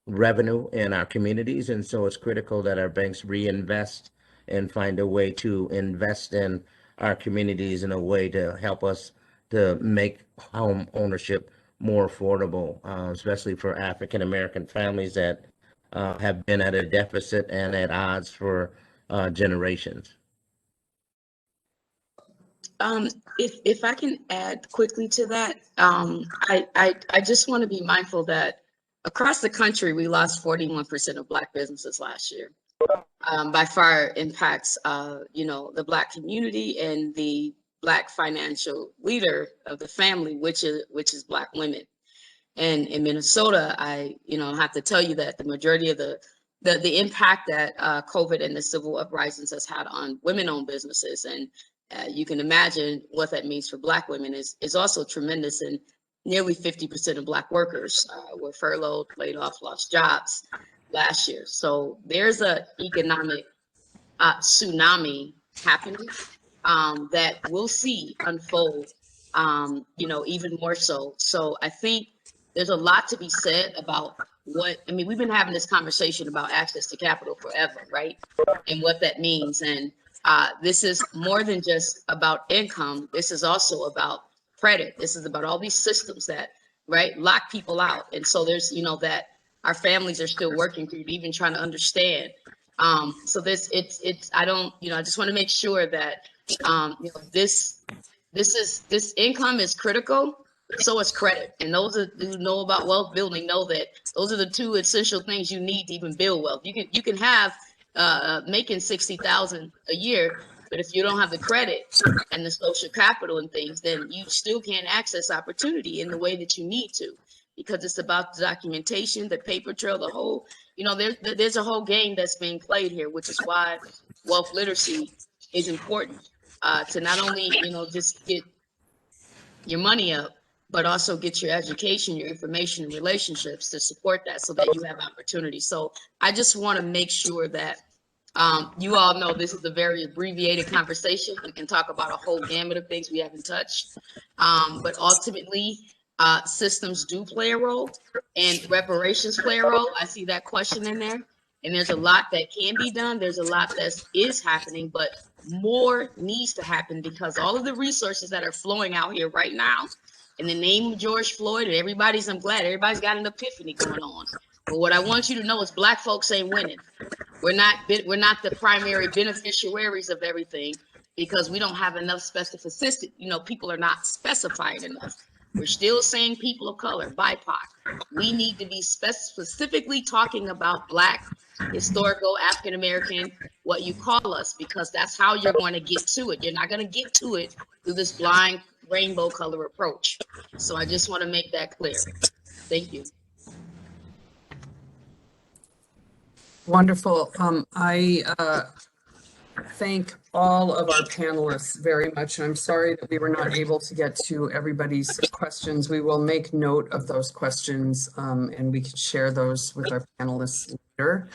revenue in our communities, and so it's critical that our banks reinvest and find a way to invest in our communities in a way to help us to make home ownership more affordable, especially for African American families that have been at a deficit and at odds for generations. If I can add quickly to that, I just want to be mindful that across the country, we lost 41% of Black businesses last year. By far impacts, the Black community and the Black financial leader of the family, which is Black women. And in Minnesota, I have to tell you that the majority of the impact that COVID and the civil uprisings has had on women-owned businesses, and you can imagine what that means for Black women is also tremendous. And nearly 50% of Black workers were furloughed, laid off, lost jobs last year. So there's an economic tsunami happening that we'll see unfold, even more so. So I think there's a lot to be said about we've been having this conversation about access to capital forever, right? And what that means. And this is more than just about income. This is also about credit. This is about all these systems that, lock people out. And so there's, that our families are still working through, even trying to understand. So this, I just want to make sure that, this income is critical. So is credit. And those who know about wealth building know that those are the two essential things you need to even build wealth. You can have making $60,000 a year, but if you don't have the credit and the social capital and things, then you still can't access opportunity in the way that you need to, because it's about the documentation, the paper trail, the whole, there's a whole game that's being played here, which is why wealth literacy is important to not only, just get your money up, but also get your education, your information, and relationships to support that so that you have opportunity. So I just want to make sure that you all know this is a very abbreviated conversation. We can talk about a whole gamut of things we haven't touched. But ultimately, systems do play a role and reparations play a role. I see that question in there. And there's a lot that can be done. There's a lot that is happening, but more needs to happen because all of the resources that are flowing out here right now in the name of George Floyd, and I'm glad everybody's got an epiphany going on. But what I want you to know is Black folks ain't winning. We're not the primary beneficiaries of everything because we don't have enough specificity. People are not specifying enough. We're still saying people of color, BIPOC. We need to be specifically talking about Black, historical, African American, what you call us, because that's how you're going to get to it. You're not going to get to it through this blind rainbow color approach. So I just want to make that clear. Thank you. Wonderful. I thank all of our panelists very much. I'm sorry that we were not able to get to everybody's questions. We will make note of those questions and we can share those with our panelists later.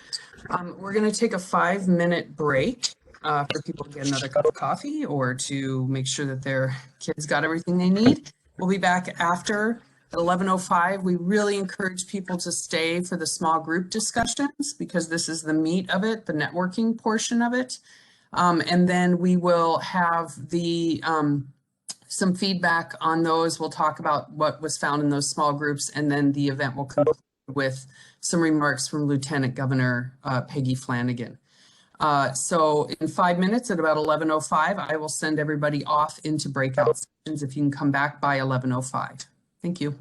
We're going to take a 5-minute break for people to get another cup of coffee or to make sure that their kids got everything they need. We'll be back after at 11:05. We really encourage people to stay for the small group discussions because this is the meat of it, the networking portion of it. And then we will have the some feedback on those. We'll talk about what was found in those small groups, and then the event will conclude with some remarks from Lieutenant Governor Peggy Flanagan. So in 5 minutes at about 11:05, I will send everybody off into breakout sessions if you can come back by 11:05. Thank you.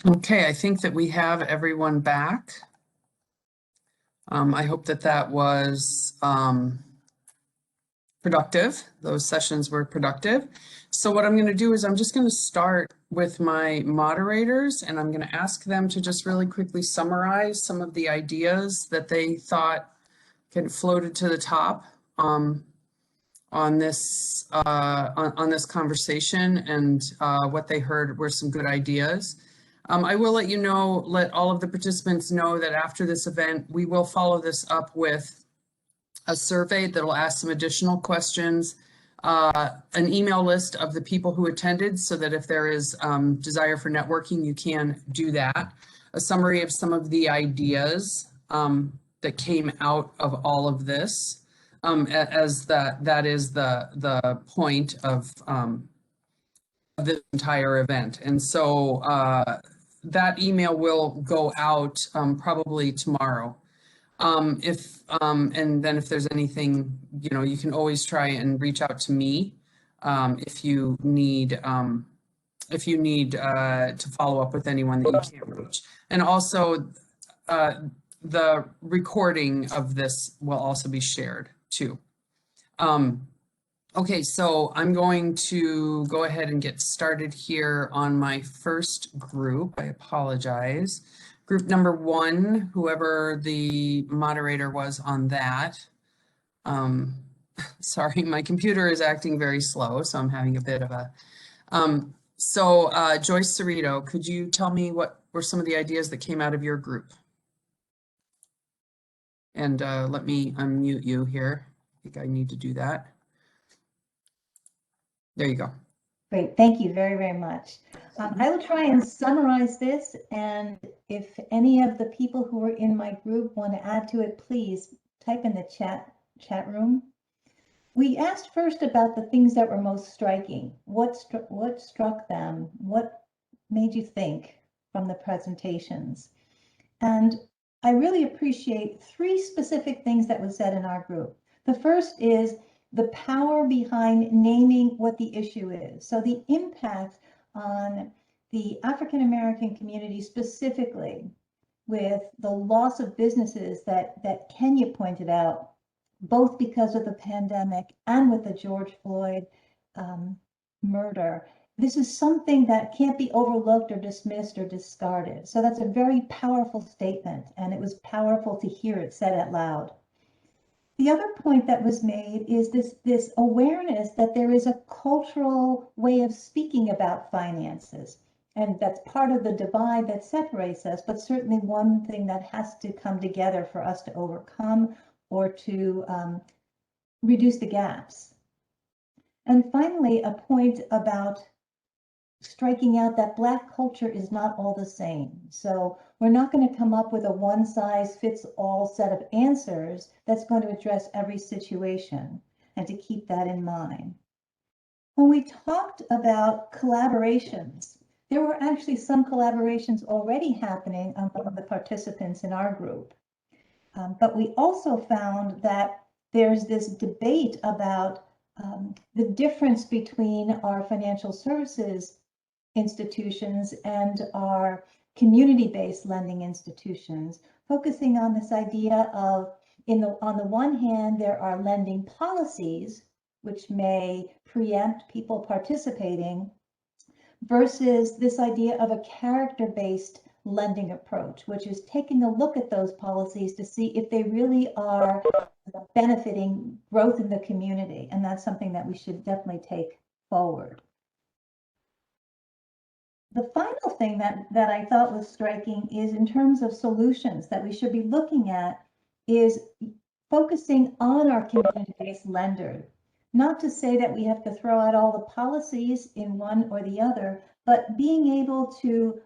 Okay, I think that we have everyone back. I hope that that was productive. Those sessions were productive. So what I'm going to do is I'm just going to start with my moderators, and I'm going to ask them to just really quickly summarize some of the ideas that they thought kind of floated to the top on this conversation, and what they heard were some good ideas. I will let you know, let all of the participants know that after this event, we will follow this up with a survey that will ask some additional questions, an email list of the people who attended, so that if there is desire for networking, you can do that. A summary of some of the ideas that came out of all of this, as that is the point of the entire event. And so that email will go out probably tomorrow. And then if there's anything, you can always try and reach out to me if you need to follow up with anyone that you can't reach. And also the recording of this will also be shared too. Okay, so I'm going to go ahead and get started here on my first group. I apologize. Group number 1, whoever the moderator was on that. Sorry, my computer is acting very slow, so I'm having a bit of a... Joyce Cerrito, could you tell me what were some of the ideas that came out of your group? And let me unmute you here. I think I need to do that. There you go. Great, thank you very, very much. I will try and summarize this, and if any of the people who are in my group want to add to it, please type in the chat room. We asked first about the things that were most striking. What struck them? What made you think from the presentations? And I really appreciate 3 specific things that was said in our group. The first is the power behind naming what the issue is. So the impact on the African American community specifically, with the loss of businesses that Kenya pointed out, both because of the pandemic and with the George Floyd murder. This is something that can't be overlooked or dismissed or discarded. So that's a very powerful statement, and it was powerful to hear it said out loud. The other point that was made is this awareness that there is a cultural way of speaking about finances, and that's part of the divide that separates us, but certainly one thing that has to come together for us to overcome or to reduce the gaps. And finally, a point about striking out that Black culture is not all the same. So we're not going to come up with a one-size-fits-all set of answers that's going to address every situation, and to keep that in mind. When we talked about collaborations, there were actually some collaborations already happening among the participants in our group. But we also found that there's this debate about the difference between our financial services institutions and our community-based lending institutions, focusing on this idea of, on the one hand, there are lending policies which may preempt people participating, versus this idea of a character-based lending approach, which is taking a look at those policies to see if they really are benefiting growth in the community. And that's something that we should definitely take forward. The final thing that I thought was striking is, in terms of solutions that we should be looking at, is focusing on our community-based lender. Not to say that we have to throw out all the policies in one or the other, but being able to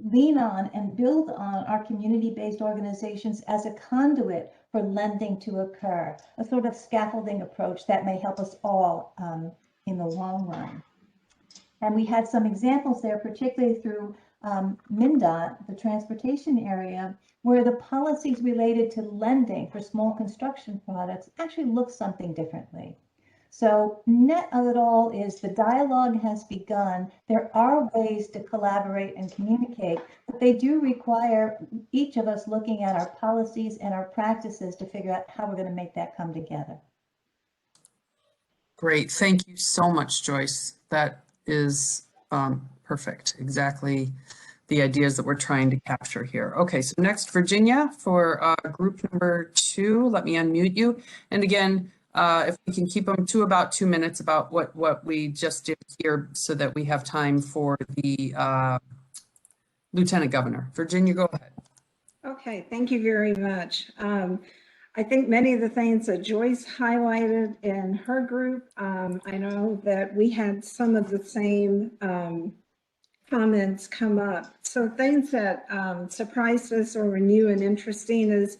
lean on and build on our community-based organizations as a conduit for lending to occur, a sort of scaffolding approach that may help us all in the long run. And we had some examples there, particularly through MnDOT, the transportation area, where the policies related to lending for small construction products actually look something differently. So net of it all is the dialogue has begun. There are ways to collaborate and communicate, but they do require each of us looking at our policies and our practices to figure out how we're going to make that come together. Great. Thank you so much, Joyce. That is perfect. Exactly the ideas that we're trying to capture here. Okay, so next, Virginia, for group number 2. Let me unmute you. And again, if we can keep them to about 2 minutes about what we just did here so that we have time for the Lieutenant Governor. Virginia, go ahead. Okay, thank you very much. I think many of the things that Joyce highlighted in her group, I know that we had some of the same comments come up. So things that surprised us or were new and interesting is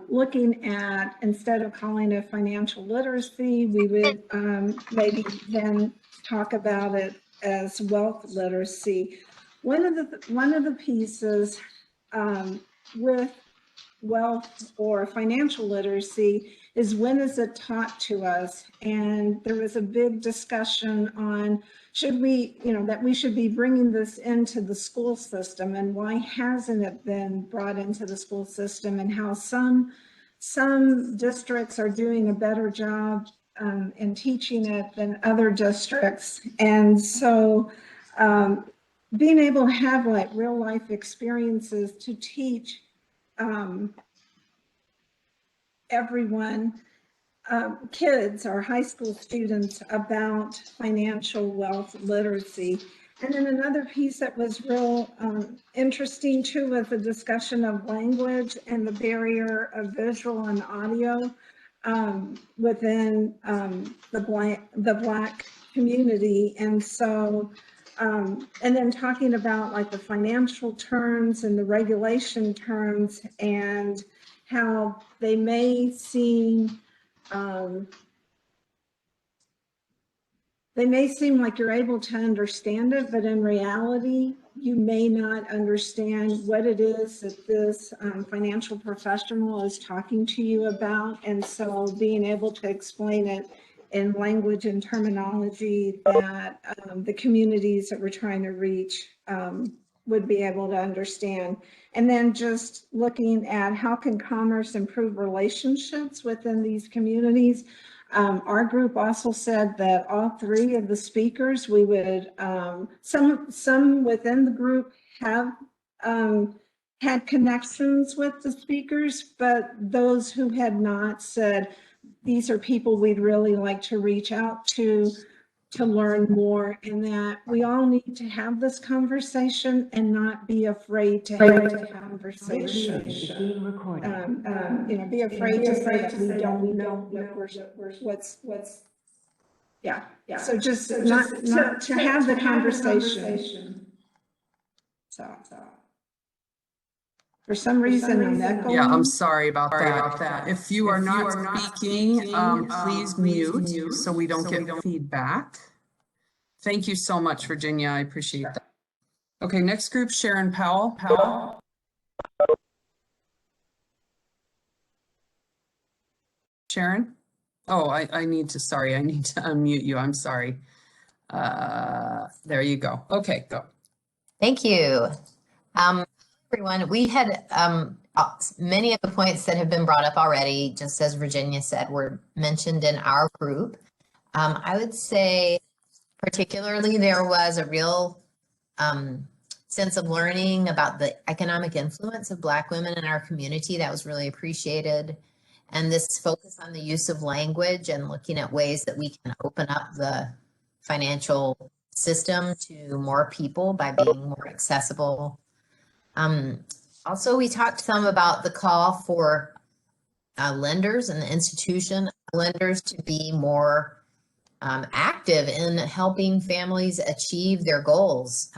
looking at, instead of calling it financial literacy, we would maybe then talk about it as wealth literacy. One of the pieces with wealth or financial literacy is, when is it taught to us? And there was a big discussion on, should we, that we should be bringing this into the school system, and why hasn't it been brought into the school system, and how some districts are doing a better job in teaching it than other districts. And so being able to have like real life experiences to teach everyone, kids or high school students, about financial wealth literacy. And then another piece that was real interesting too was the discussion of language and the barrier of visual and audio within the Black community. And so and then talking about like the financial terms and the regulation terms, and how they may seem like you're able to understand it, but in reality, you may not understand what it is that this financial professional is talking to you about. And so being able to explain it in language and terminology that the communities that we're trying to reach would be able to understand. And then just looking at how can commerce improve relationships within these communities. Our group also said that all 3 of the speakers, we would, some within the group have had connections with the speakers, but those who had not said, these are people we'd really like to reach out to learn more, and that we all need to have this conversation and not be afraid to have the conversation. Be afraid to say that we don't know what's yeah. So just not to have the conversation. So. For some reason, I'm echoing. Yeah, I'm sorry about that. If you are not speaking, please mute so we don't get feedback. Thank you so much, Virginia. I appreciate that. Okay, next group, Sharon Powell. Sharon? Oh, I need to unmute you. I'm sorry. There you go. Okay, go. Thank you. Everyone, we had many of the points that have been brought up already, just as Virginia said, were mentioned in our group. I would say particularly there was a real sense of learning about the economic influence of Black women in our community. That was really appreciated. And this focus on the use of language and looking at ways that we can open up the financial system to more people by being more accessible. Also, we talked some about the call for lenders and the institution lenders to be more active in helping families achieve their goals.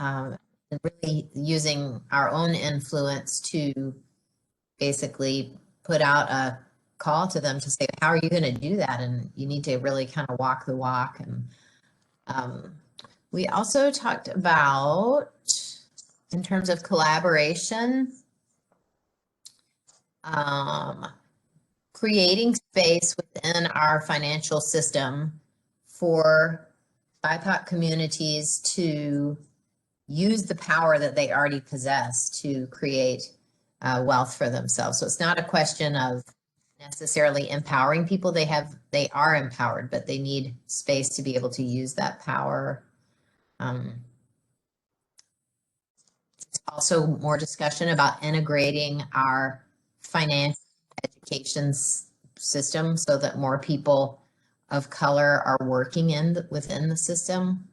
and really using our own influence to basically put out a call to them to say, how are you going to do that? And you need to really kind of walk the walk. And we also talked about, in terms of collaboration, creating space within our financial system for BIPOC communities to use the power that they already possess to create wealth for themselves. So it's not a question of necessarily empowering people. They are empowered, but they need space to be able to use that power. Also more discussion about integrating our financial education system so that more people of color are working within the system.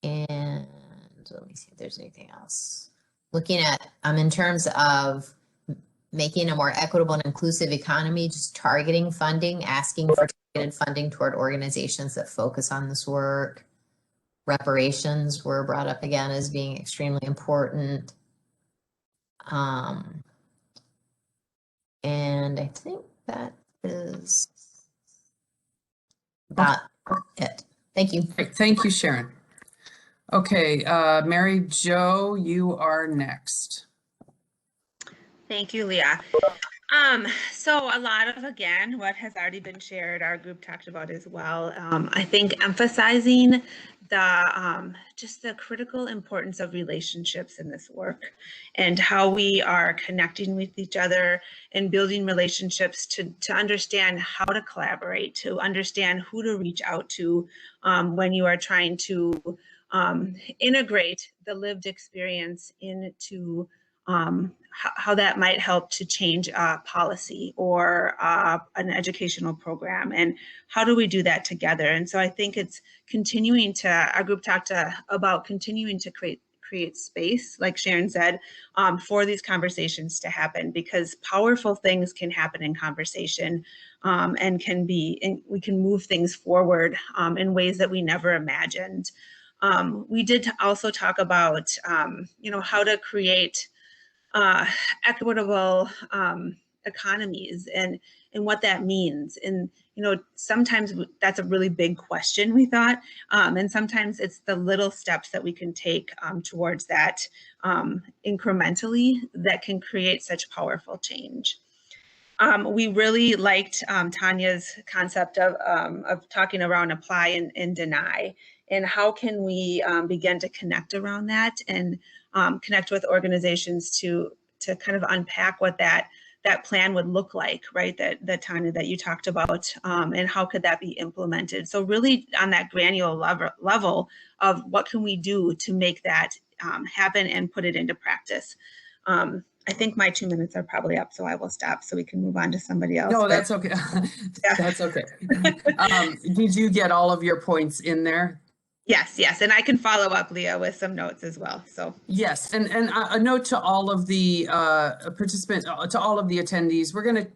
And let me see if there's anything else. Looking at, in terms of making a more equitable and inclusive economy, just targeting funding, asking for targeted funding toward organizations that focus on this work. Reparations were brought up again as being extremely important. And I think that is about it. Thank you. Great. Thank you, Sharon. Okay, Mary Jo, you are next. Thank you, Leah. So a lot of, again, what has already been shared, our group talked about as well. I think emphasizing the just the critical importance of relationships in this work and how we are connecting with each other and building relationships to understand how to collaborate, to understand who to reach out to when you are trying to integrate the lived experience into how that might help to change policy or an educational program, and how do we do that together? And so I think it's continuing to, our group talked about continuing to create space, like Sharon said, for these conversations to happen, because powerful things can happen in conversation and we can move things forward in ways that we never imagined. We did also talk about, how to create equitable economies and what that means. And, sometimes that's a really big question, we thought, and sometimes it's the little steps that we can take towards that incrementally that can create such powerful change. We really liked Tonia's concept of talking around apply and deny, and how can we begin to connect around that and connect with organizations to kind of unpack what that plan would look like, right? That Tonia, that you talked about, and how could that be implemented? So really on that granular level of what can we do to make that happen and put it into practice. I think my 2 minutes are probably up, so I will stop so we can move on to somebody else. No, that's okay. Yeah. That's okay. Did you get all of your points in there? Yes, and I can follow up, Leah, with some notes as well. So yes, and a note to all of the participants, to all of the attendees, we're going to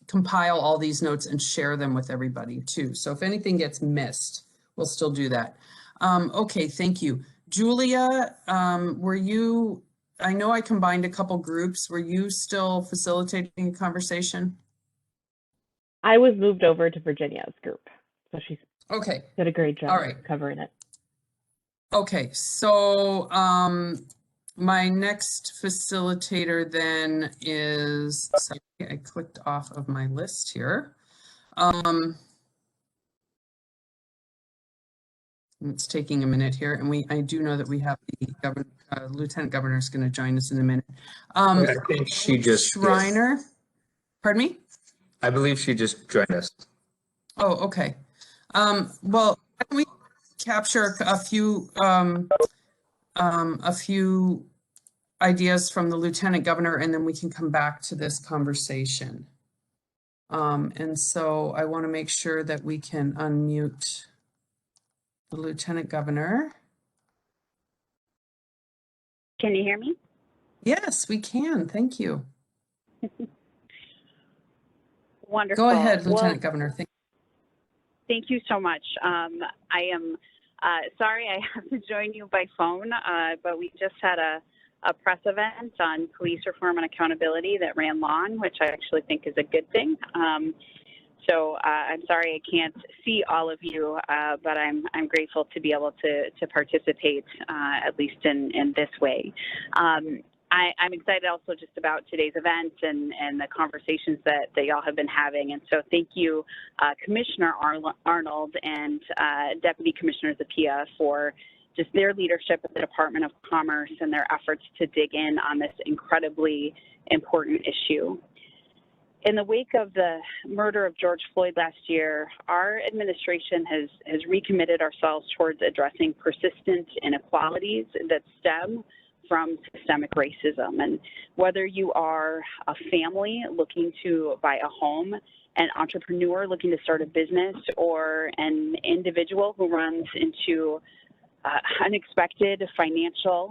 compile all these notes and share them with everybody too. So if anything gets missed, we'll still do that. Okay, thank you. Julia, were you, I know I combined a couple groups. Were you still facilitating a conversation? I was moved over to Virginia's group, so she did a great job covering it. Okay, so my next facilitator then is, sorry, I clicked off of my list here. It's taking a minute here, and I do know that we have the Lieutenant Governor is going to join us in a minute. I think she just Schreiner. Pardon me? I believe she just joined us. Oh, okay. Well, can we capture a few ideas from the Lieutenant Governor, and then we can come back to this conversation. And so I want to make sure that we can unmute the Lieutenant Governor. Can you hear me? Yes, we can. Thank you. Wonderful. Go ahead, Lieutenant Governor. Thank you so much. I am Sorry, I have to join you by phone, but we just had a press event on police reform and accountability that ran long, which I actually think is a good thing. So I'm sorry I can't see all of you, but I'm grateful to be able to participate, at least in this way. I'm excited also just about today's event and the conversations that y'all have been having. And so thank you, Commissioner Arnold and Deputy Commissioner Zapia for just their leadership at the Department of Commerce and their efforts to dig in on this incredibly important issue. In the wake of the murder of George Floyd last year, our administration has recommitted ourselves towards addressing persistent inequalities that stem from systemic racism. And whether you are a family looking to buy a home, an entrepreneur looking to start a business, or an individual who runs into unexpected financial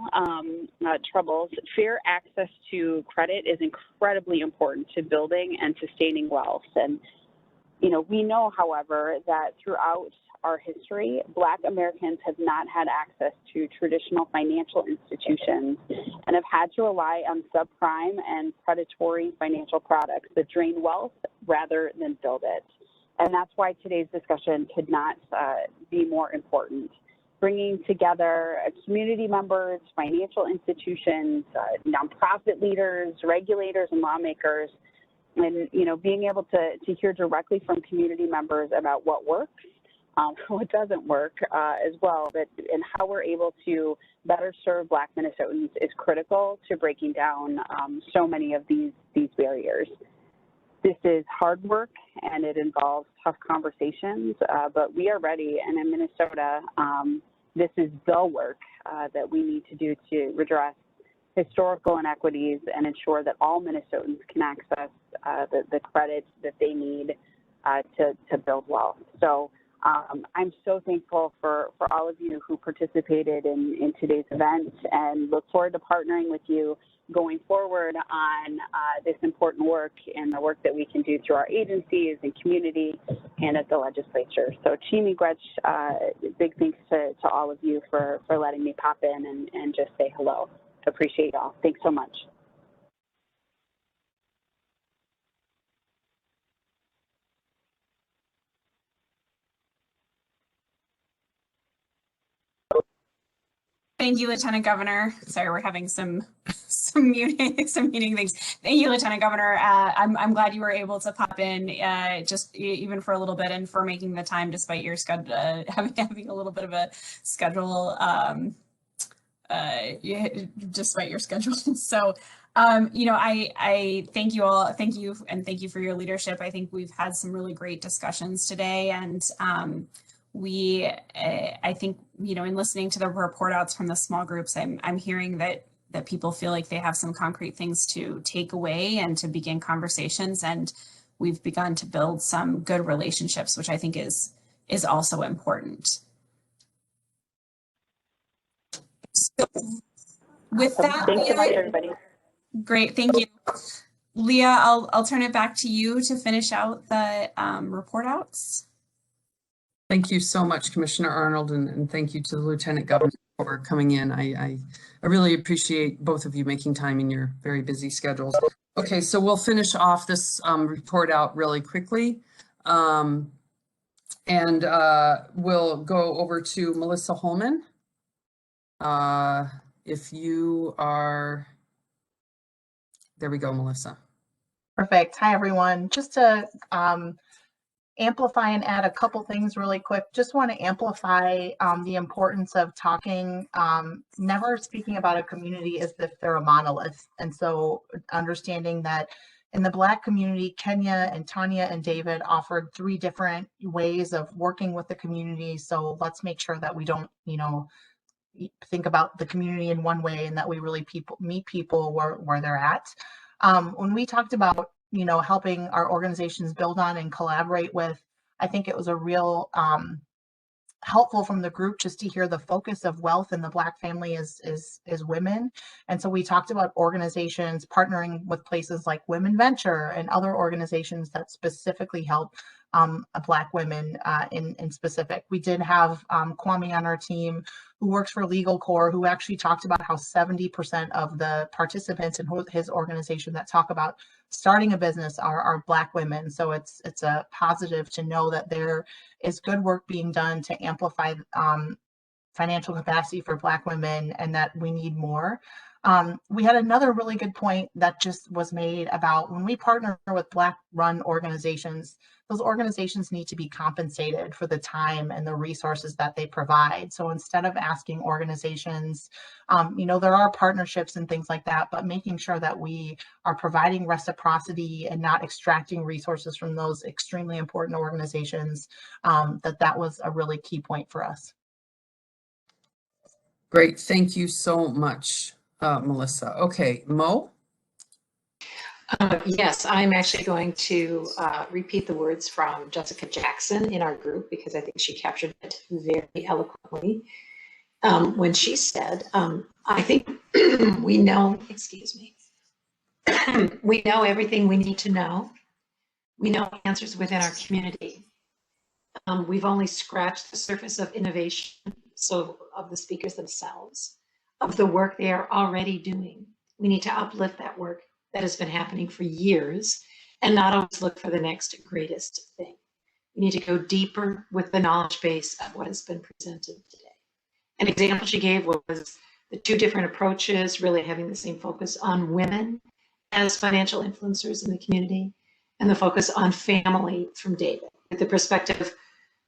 troubles, fair access to credit is incredibly important to building and sustaining wealth. And, you know, we know, however, that throughout our history, Black Americans have not had access to traditional financial institutions and have had to rely on subprime and predatory financial products that drain wealth rather than build it. And that's why today's discussion could not be more important. Bringing together community members, financial institutions, nonprofit leaders, regulators, and lawmakers, and, you know, being able to hear directly from community members about what works, what doesn't work as well, and how we're able to better serve Black Minnesotans is critical to breaking down so many of these barriers. This is hard work and it involves tough conversations, but we are ready. And in Minnesota, this is the work that we need to do to redress historical inequities and ensure that all Minnesotans can access the credit that they need to build wealth. So I'm so thankful for all of you who participated in today's event, and look forward to partnering with you going forward on this important work and the work that we can do through our agencies and community and at the legislature. So Chimi Gretsch, big thanks to all of you for letting me pop in and just say hello. Appreciate y'all. Thanks so much. Thank you, Lieutenant Governor. Sorry, we're having some meeting things. Thank you, Lieutenant Governor. I'm glad you were able to pop in just even for a little bit, and for making the time despite your schedule, having a little bit of a schedule, despite your schedule. So, you know, I thank you all. Thank you, and thank you for your leadership. I think we've had some really great discussions today, and I think, you know, in listening to the report outs from the small groups, I'm hearing that people feel like they have some concrete things to take away and to begin conversations, and we've begun to build some good relationships, which I think is also important. So with that, thanks so much, everybody. Great, thank you. Leah, I'll turn it back to you to finish out the report outs. Thank you so much, Commissioner Arnold, and thank you to the Lieutenant Governor for coming in. I really appreciate both of you making time in your very busy schedules. Okay, so we'll finish off this report out really quickly. And we'll go over to Melissa Holman. If you are, there we go, Melissa. Perfect. Hi, everyone. Just to amplify and add a couple things really quick. Just want to amplify the importance of talking, never speaking about a community as if they're a monolith. And so understanding that in the Black community, Kenya and Tonia and David offered 3 different ways of working with the community. So let's make sure that we don't, you know, think about the community in one way, and that we really meet people where they're at. When we talked about, you know, helping our organizations build on and collaborate with, I think it was a real helpful from the group just to hear the focus of wealth in the Black family is women. And so we talked about organizations partnering with places like Women Venture and other organizations that specifically help Black women in specific. We did have Kwame on our team who works for Legal Corps, who actually talked about how 70% of the participants in his organization that talk about starting a business are Black women. So it's a positive to know that there is good work being done to amplify financial capacity for Black women, and that we need more. We had another really good point that just was made about when we partner with Black-run organizations, those organizations need to be compensated for the time and the resources that they provide. So instead of asking organizations, there are partnerships and things like that, but making sure that we are providing reciprocity and not extracting resources from those extremely important organizations, that was a really key point for us. Great, thank you so much, Melissa. Okay, Mo? Yes, I'm actually going to repeat the words from Jessica Jackson in our group because I think she captured it very eloquently when she said, I think we know, we know everything we need to know. We know answers within our community. We've only scratched the surface of innovation, so of the speakers themselves, of the work they are already doing. We need to uplift that work that has been happening for years and not always look for the next greatest thing. We need to go deeper with the knowledge base of what has been presented today. An example she gave was the two different approaches, really having the same focus on women as financial influencers in the community, and the focus on family from David, with the perspective of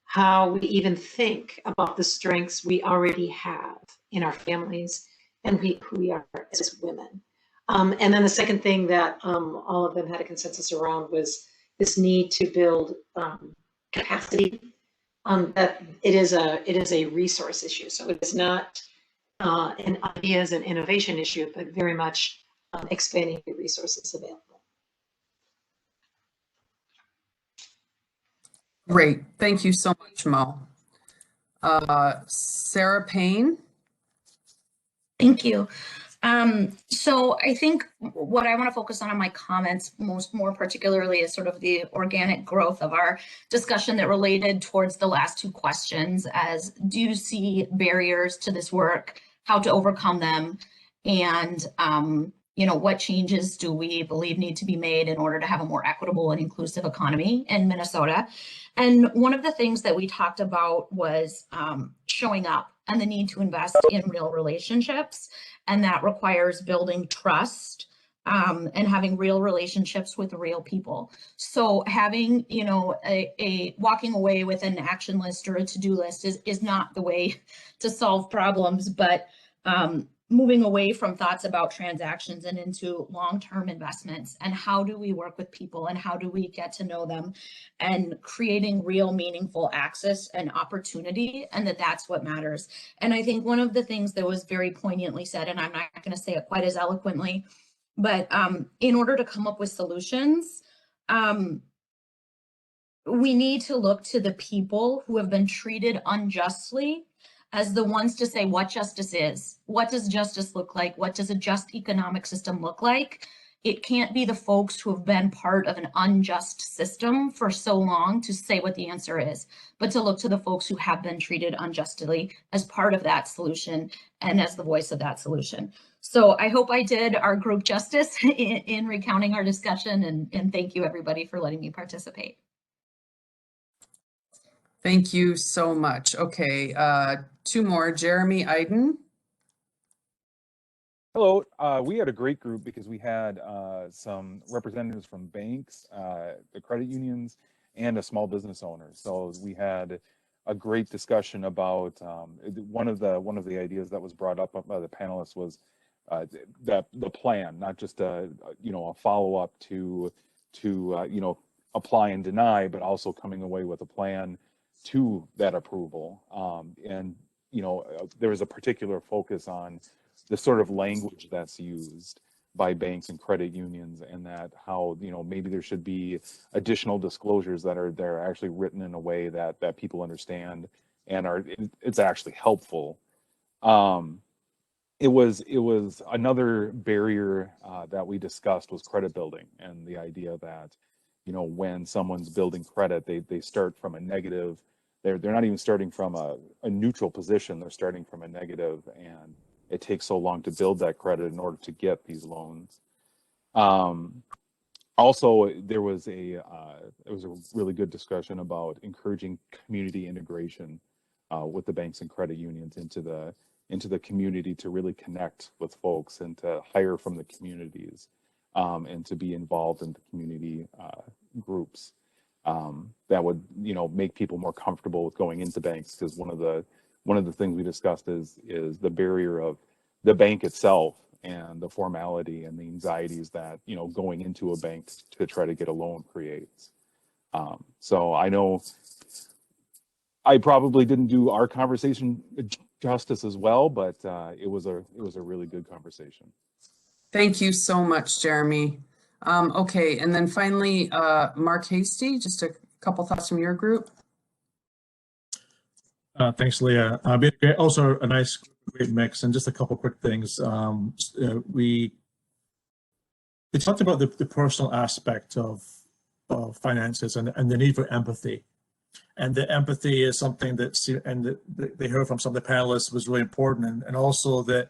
how we even think about the strengths we already have in our families and who we are as women. And then the second thing that all of them had a consensus around was this need to build capacity. That it is a resource issue. So it is not an ideas and innovation issue, but very much expanding the resources available. Great, thank you so much, Mo. Sarah Payne? Thank you. So I think what I want to focus on in my comments more particularly is sort of the organic growth of our discussion that related towards the last two questions, as do you see barriers to this work, how to overcome them, and what changes do we believe need to be made in order to have a more equitable and inclusive economy in Minnesota? And one of the things that we talked about was showing up and the need to invest in real relationships. And that requires building trust and having real relationships with real people. So having, a walking away with an action list or a to-do list is not the way to solve problems, but moving away from thoughts about transactions and into long-term investments, and how do we work with people and how do we get to know them, and creating real meaningful access and opportunity, and that's what matters. And I think one of the things that was very poignantly said, and I'm not going to say it quite as eloquently, but in order to come up with solutions, we need to look to the people who have been treated unjustly as the ones to say what justice is. What does justice look like? What does a just economic system look like? It can't be the folks who have been part of an unjust system for so long to say what the answer is, but to look to the folks who have been treated unjustly as part of that solution and as the voice of that solution. So I hope I did our group justice in recounting our discussion, and thank you everybody for letting me participate. Thank you so much. Okay, two more. Jeremy Iden. Hello. We had a great group because we had some representatives from banks, the credit unions, and a small business owner. So we had a great discussion about one of the ideas that was brought up by the panelists was the plan, not just a follow up to apply and deny, but also coming away with a plan to that approval. And there was a particular focus on the sort of language that's used by banks and credit unions, and that how maybe there should be additional disclosures that are actually written in a way that people understand and it's actually helpful. It was another barrier that we discussed was credit building, and the idea that when someone's building credit, they start from a negative. They're not even starting from a neutral position. They're starting from a negative, and it takes so long to build that credit in order to get these loans. Also, there was a really good discussion about encouraging community integration with the banks and credit unions into the community, to really connect with folks and to hire from the communities, and to be involved in the community groups. That would make people more comfortable with going into banks, because one of the things we discussed is the barrier of the bank itself and the formality and the anxieties that going into a bank to try to get a loan creates. So I know I probably didn't do our conversation justice as well, but it was a really good conversation. Thank you so much, Jeremy. Okay, and then finally, Mark Hasty, just a couple thoughts from your group. Thanks, Leah. Also a nice, great mix, and just a couple quick things. We talked about the personal aspect of finances and the need for empathy. And the empathy is something that they heard from some of the panelists was really important, and also that,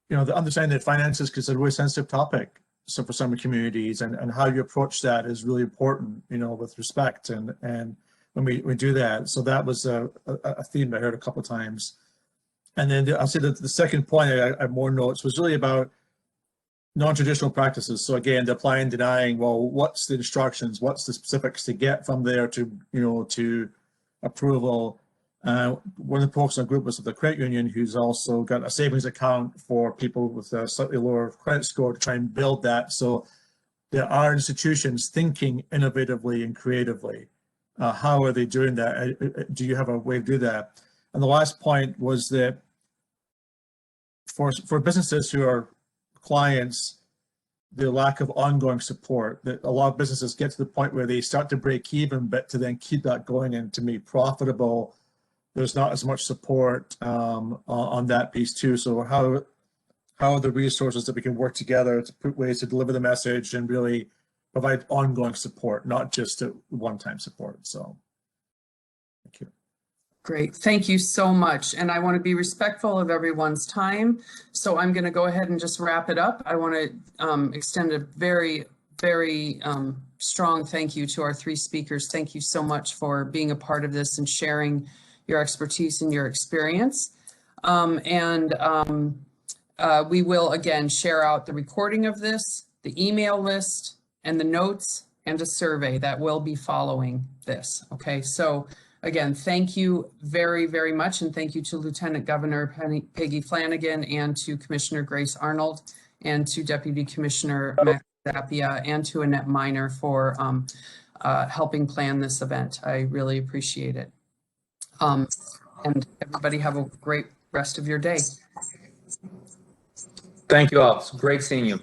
the understanding that finances is a really sensitive topic. So for some communities, and how you approach that is really important, with respect and when we do that. So that was a theme I heard a couple of times. And then I'll say that the second point, I have more notes, was really about non-traditional practices. So again, the applying, denying, well, what's the instructions, what's the specifics to get from there to, to approval. One of the folks in the group was the credit union, who's also got a savings account for people with a slightly lower credit score to try and build that. So there are institutions thinking innovatively and creatively. How are they doing that? Do you have a way to do that? And the last point was that for businesses who are clients, the lack of ongoing support, that a lot of businesses get to the point where they start to break even, but to then keep that going and to be profitable, there's not as much support on that piece too. So how are the resources that we can work together to put ways to deliver the message and really provide ongoing support, not just a one-time support. So thank you. Great, thank you so much. And I want to be respectful of everyone's time. So I'm going to go ahead and just wrap it up. I want to extend a very, very strong thank you to our three speakers. Thank you so much for being a part of this and sharing your expertise and your experience. We will again share out the recording of this, the email list, and the notes, and a survey that will be following this. Okay, so again, thank you very, very much, and thank you to Lieutenant Governor Peggy Flanagan, and to Commissioner Grace Arnold, and to Deputy Commissioner Max Zappia, and to Annette Miner for helping plan this event. I really appreciate it. And everybody have a great rest of your day. Thank you all. It's great seeing you.